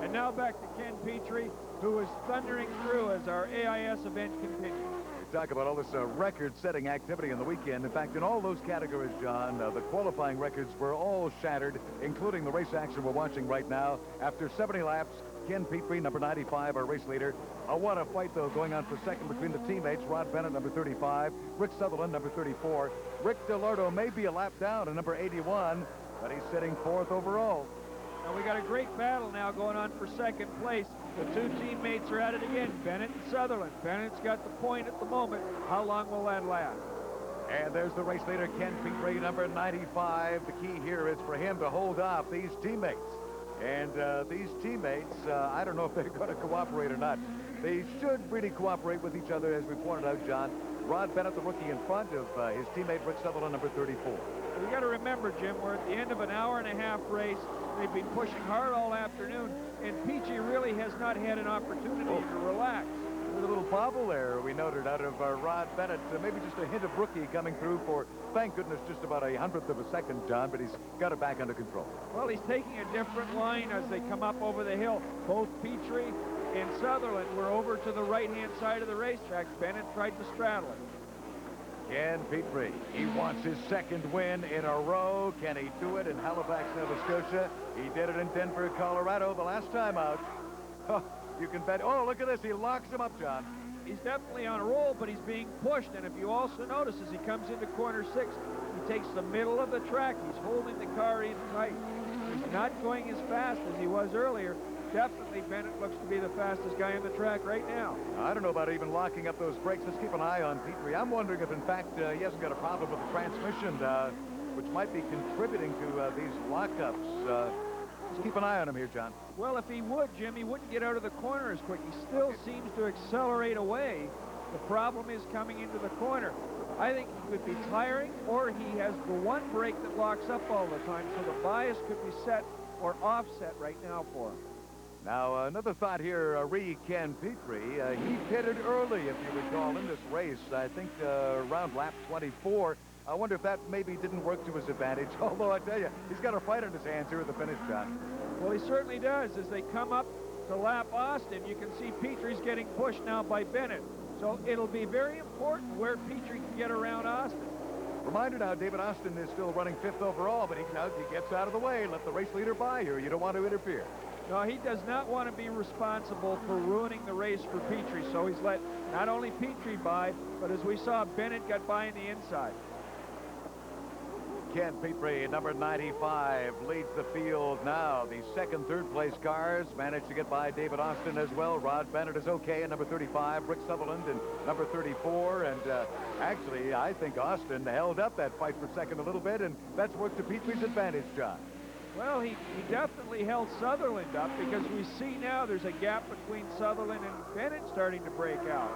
And now back to Ken Petrie, who is thundering through as our AIS event continues. We talk about all this record-setting activity in the weekend. In fact, in all those categories, John, the qualifying records were all shattered, including the race action we're watching right now. After 70 laps, Ken Petrie, number 95, our race leader. What a fight, though, going on for second between the teammates. Rod Bennett, number 35. Rick Sutherland, number 34. Rick DeLorto may be a lap down at number 81, but he's sitting fourth overall. Now we got a great battle now going on for second place. The two teammates are at it again, Bennett and Sutherland. Bennett's got the point at the moment. How long will that last? And there's the race leader, Ken Petrie, number 95. The key here is for him to hold off these teammates. And these teammates, I don't know if they're going to cooperate or not. They should really cooperate with each other, as we pointed out, John. Rod Bennett, the rookie, in front of his teammate, Rick Sutherland, number 34. You got to remember, Jim, we're at the end of an hour-and-a-half race. They've been pushing hard all afternoon, and Peachy really has not had an opportunity to relax. There's a little bobble there we noted out of Rod Bennett. Maybe just a hint of rookie coming through for, thank goodness, just about a 100th of a second, John, but he's got it back under control. Well, he's taking a different line as they come up over the hill. Both Petrie and Sutherland were over to the right-hand side of the racetrack. Bennett tried to straddle it. Ken Petrie, he wants his second win in a row. Can he do it in Halifax, Nova Scotia? He did it in Denver, Colorado the last time out. Oh, you can bet. Oh, look at this. He locks him up, John. He's definitely on a roll, but he's being pushed. And if you also notice, as he comes into corner 6, he takes the middle of the track. He's holding the car in tight. He's not going as fast as he was earlier. Definitely Bennett looks to be the fastest guy on the track right now. I don't know about even locking up those brakes. Let's keep an eye on Petrie. I'm wondering if, in fact, he hasn't got a problem with the transmission, which might be contributing to these lockups. Let's keep an eye on him here, John. Well, if he would, Jim, he wouldn't get out of the corner as quick. He still seems to accelerate away. The problem is coming into the corner. I think he could be tiring, or he has the one brake that locks up all the time, so the bias could be set or offset right now for him. Now, another thought here, Ken Petrie. He pitted early, if you recall, in this race. I think around lap 24. I wonder if that maybe didn't work to his advantage. Although, I tell you, he's got a fight on his hands here at the finish, John. Well, he certainly does. As they come up to lap Austin, you can see Petrie's getting pushed now by Bennett. So it'll be very important where Petrie can get around Austin. Reminder now, David Austin is still running 5th overall, but he gets out of the way. Let the race leader by here. You don't want to interfere. No, he does not want to be responsible for ruining the race for Petrie. So he's let not only Petrie by, but as we saw, Bennett got by in the inside. Ken Petrie, number 95, leads the field now. The second, third place cars managed to get by David Austin as well. Rod Bennett is okay in number 35, Rick Sutherland in number 34. And actually, I think Austin held up that fight for second a little bit, and that's worked to Petrie's advantage, John. Well, he definitely held Sutherland up, because we see now there's a gap between Sutherland and Bennett starting to break out.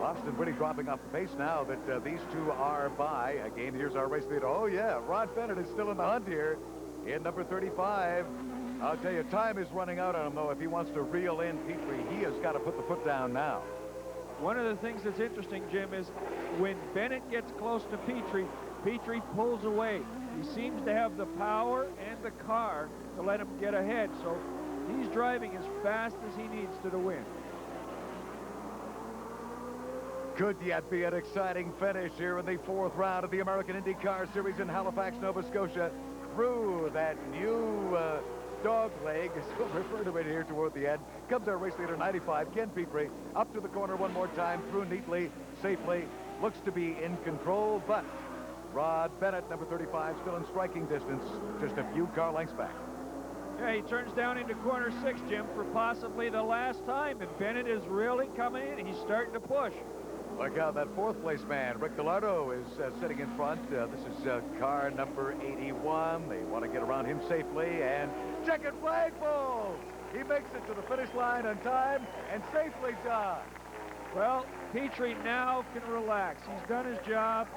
Austin really dropping off the pace now that these two are by. Again, here's our race leader. Oh, yeah, Rod Bennett is still in the hunt here in number 35. I'll tell you, time is running out on him, though. If he wants to reel in Petrie, he has got to put the foot down now. One of the things that's interesting, Jim, is when Bennett gets close to Petrie, Petrie pulls away. He seems to have the power and the car to let him get ahead, so he's driving as fast as he needs to win. Could yet be an exciting finish here in the 4th round of the American IndyCar Series in Halifax, Nova Scotia. Through that new dog leg, as we'll refer to it here toward the end, comes our race leader, 95, Ken Petrie, up to the corner one more time, through neatly, safely, looks to be in control, but Rod Bennett, number 35, still in striking distance, just a few car lengths back. Yeah, he turns down into corner 6, Jim, for possibly the last time, and Bennett is really coming in. He's starting to push. Look out, that 4th place man, Rick Gallardo, is sitting in front. This is car number 81. They want to get around him safely, and checkered flag falls. He makes it to the finish line on time and safely, John. Well, Petrie now can relax. He's done his job.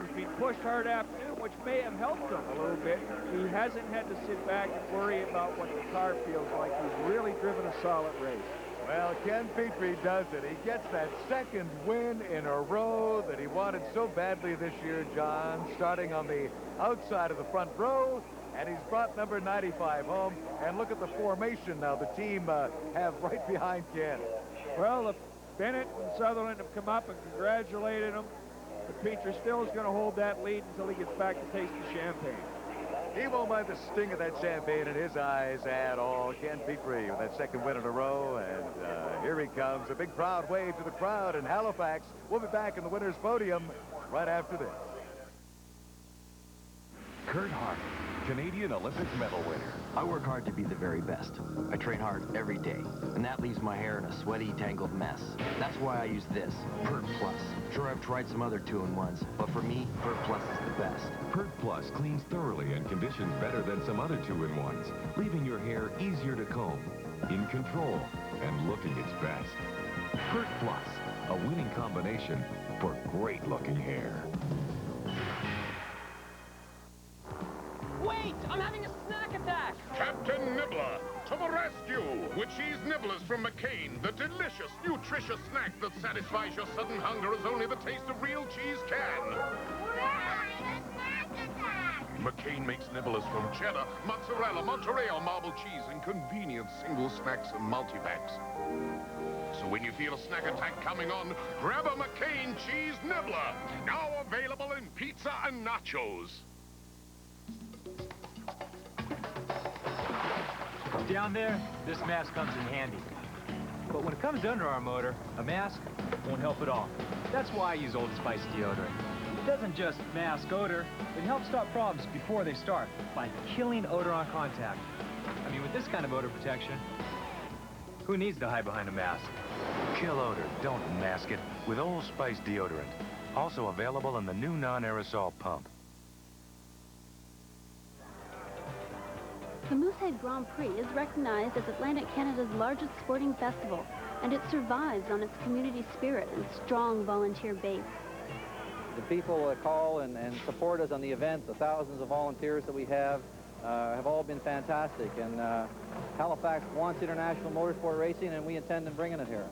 He's been pushed hard after him, which may have helped him a little bit. He hasn't had to sit back and worry about what the car feels like. He's really driven a solid race. Well, Ken Petrie does it. He gets that second win in a row that he wanted so badly this year, John, starting on the outside of the front row, and he's brought number 95 home. And look at the formation now the team have right behind Ken. Well, Bennett and Sutherland have come up and congratulated him, but Petrie still is going to hold that lead until he gets back to taste the champagne. He won't mind the sting of that champagne in his eyes at all. Ken Petrie with that second win in a row, and here he comes. A big proud wave to the crowd in Halifax. We'll be back in the winner's podium right after this. Kurt Hart, Canadian Olympic medal winner. I work hard to be the very best. I train hard every day, and that leaves my hair in a sweaty, tangled mess. That's why I use this, Pert Plus. Sure, I've tried some other 2-in-1s, but for me, Pert Plus is the best. Pert Plus cleans thoroughly and conditions better than some other 2-in-1s, leaving your hair easier to comb, in control, and looking its best. Pert Plus, a winning combination for great-looking hair. Wait! I'm having a snack attack! Captain Nibbler, to the rescue! With cheese nibblers from McCain, the delicious, nutritious snack that satisfies your sudden hunger as only the taste of real cheese can. We're having a snack attack! McCain makes nibblers from cheddar, mozzarella, Monterey, marble cheese, and convenient single snacks and multi-packs. So when you feel a snack attack coming on, grab a McCain cheese nibbler. Now available in pizza and nachos. Down there, this mask comes in handy. But when it comes to underarm motor, a mask won't help at all. That's why I use Old Spice deodorant. It doesn't just mask odor, it helps stop problems before they start by killing odor on contact. I mean, with this kind of odor protection, who needs to hide behind a mask? Kill odor, don't mask it, with Old Spice deodorant. Also available in the new non-aerosol pump. The Moosehead Grand Prix is recognized as Atlantic Canada's largest sporting festival, and it survives on its community spirit and strong volunteer base. The people call and support us on the event, the thousands of volunteers that we have, have all been fantastic. And Halifax wants international motorsport racing, and we intend on bringing it here.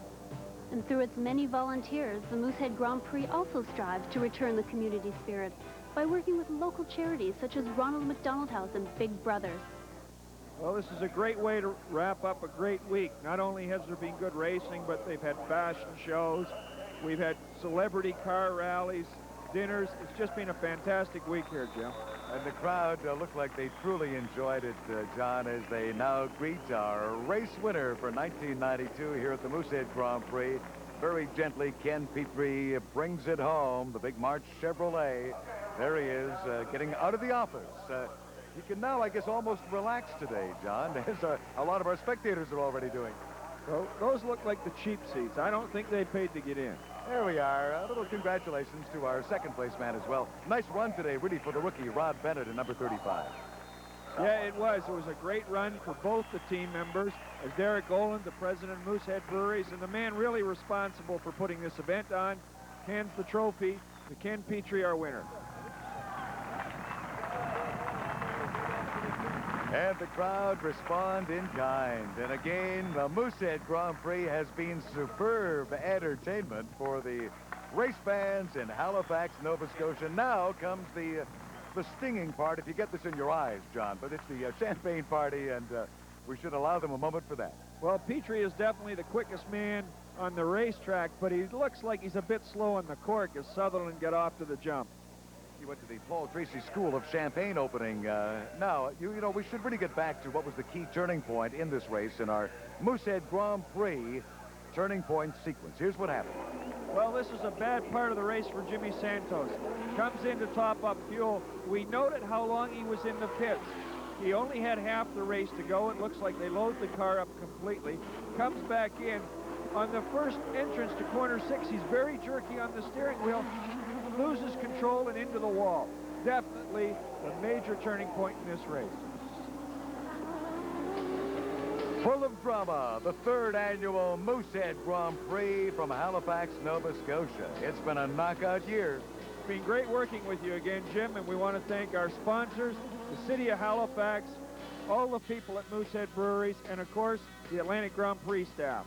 And through its many volunteers, the Moosehead Grand Prix also strives to return the community spirit by working with local charities such as Ronald McDonald House and Big Brothers. Well, this is a great way to wrap up a great week. Not only has there been good racing, but they've had fashion shows. We've had celebrity car rallies, dinners. It's just been a fantastic week here, Jim. And the crowd looked like they truly enjoyed it, John, as they now greet our race winner for 1992 here at the Moosehead Grand Prix. Very gently, Ken Petrie brings it home, the big March Chevrolet. There he is, getting out of the office. You can now, I guess, almost relax today, John, as a lot of our spectators are already doing. Well, those look like the cheap seats. I don't think they paid to get in. There we are. A little congratulations to our second-place man as well. Nice run today, really, for the rookie, Rod Bennett, in number 35. Yeah, it was. It was a great run for both the team members, as Derek Goland, the president of Moosehead Breweries, and the man really responsible for putting this event on, hands the trophy to Ken Petrie, our winner. And the crowd respond in kind. And again, the Moosehead Grand Prix has been superb entertainment for the race fans in Halifax, Nova Scotia. Now comes the stinging part, if you get this in your eyes, John. But it's the champagne party, and we should allow them a moment for that. Well, Petrie is definitely the quickest man on the racetrack, but he looks like he's a bit slow on the cork as Sutherland get off to the jump. He went to the Paul Tracy School of Champagne opening. Now, you know, we should really get back to what was the key turning point in this race in our Moosehead Grand Prix turning point sequence. Here's what happened. Well, this is a bad part of the race for Jimmy Santos. Comes in to top up fuel. We noted how long he was in the pits. He only had half the race to go. It looks like they load the car up completely. Comes back in. On the first entrance to corner 6, he's very jerky on the steering wheel. Loses control and into the wall. Definitely a major turning point in this race. Full of drama, the third annual Moosehead Grand Prix from Halifax, Nova Scotia. It's been a knockout year. It's been great working with you again, Jim, and we want to thank our sponsors, the City of Halifax, all the people at Moosehead Breweries, and of course, the Atlantic Grand Prix staff.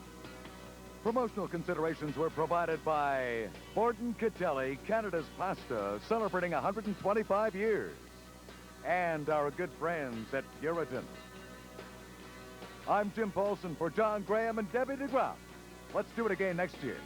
Promotional considerations were provided by Borden Catelli, Canada's Pasta, celebrating 125 years, and our good friends at Puritan. I'm Jim Paulson for John Graham and Debbie DeGraff. Let's do it again next year.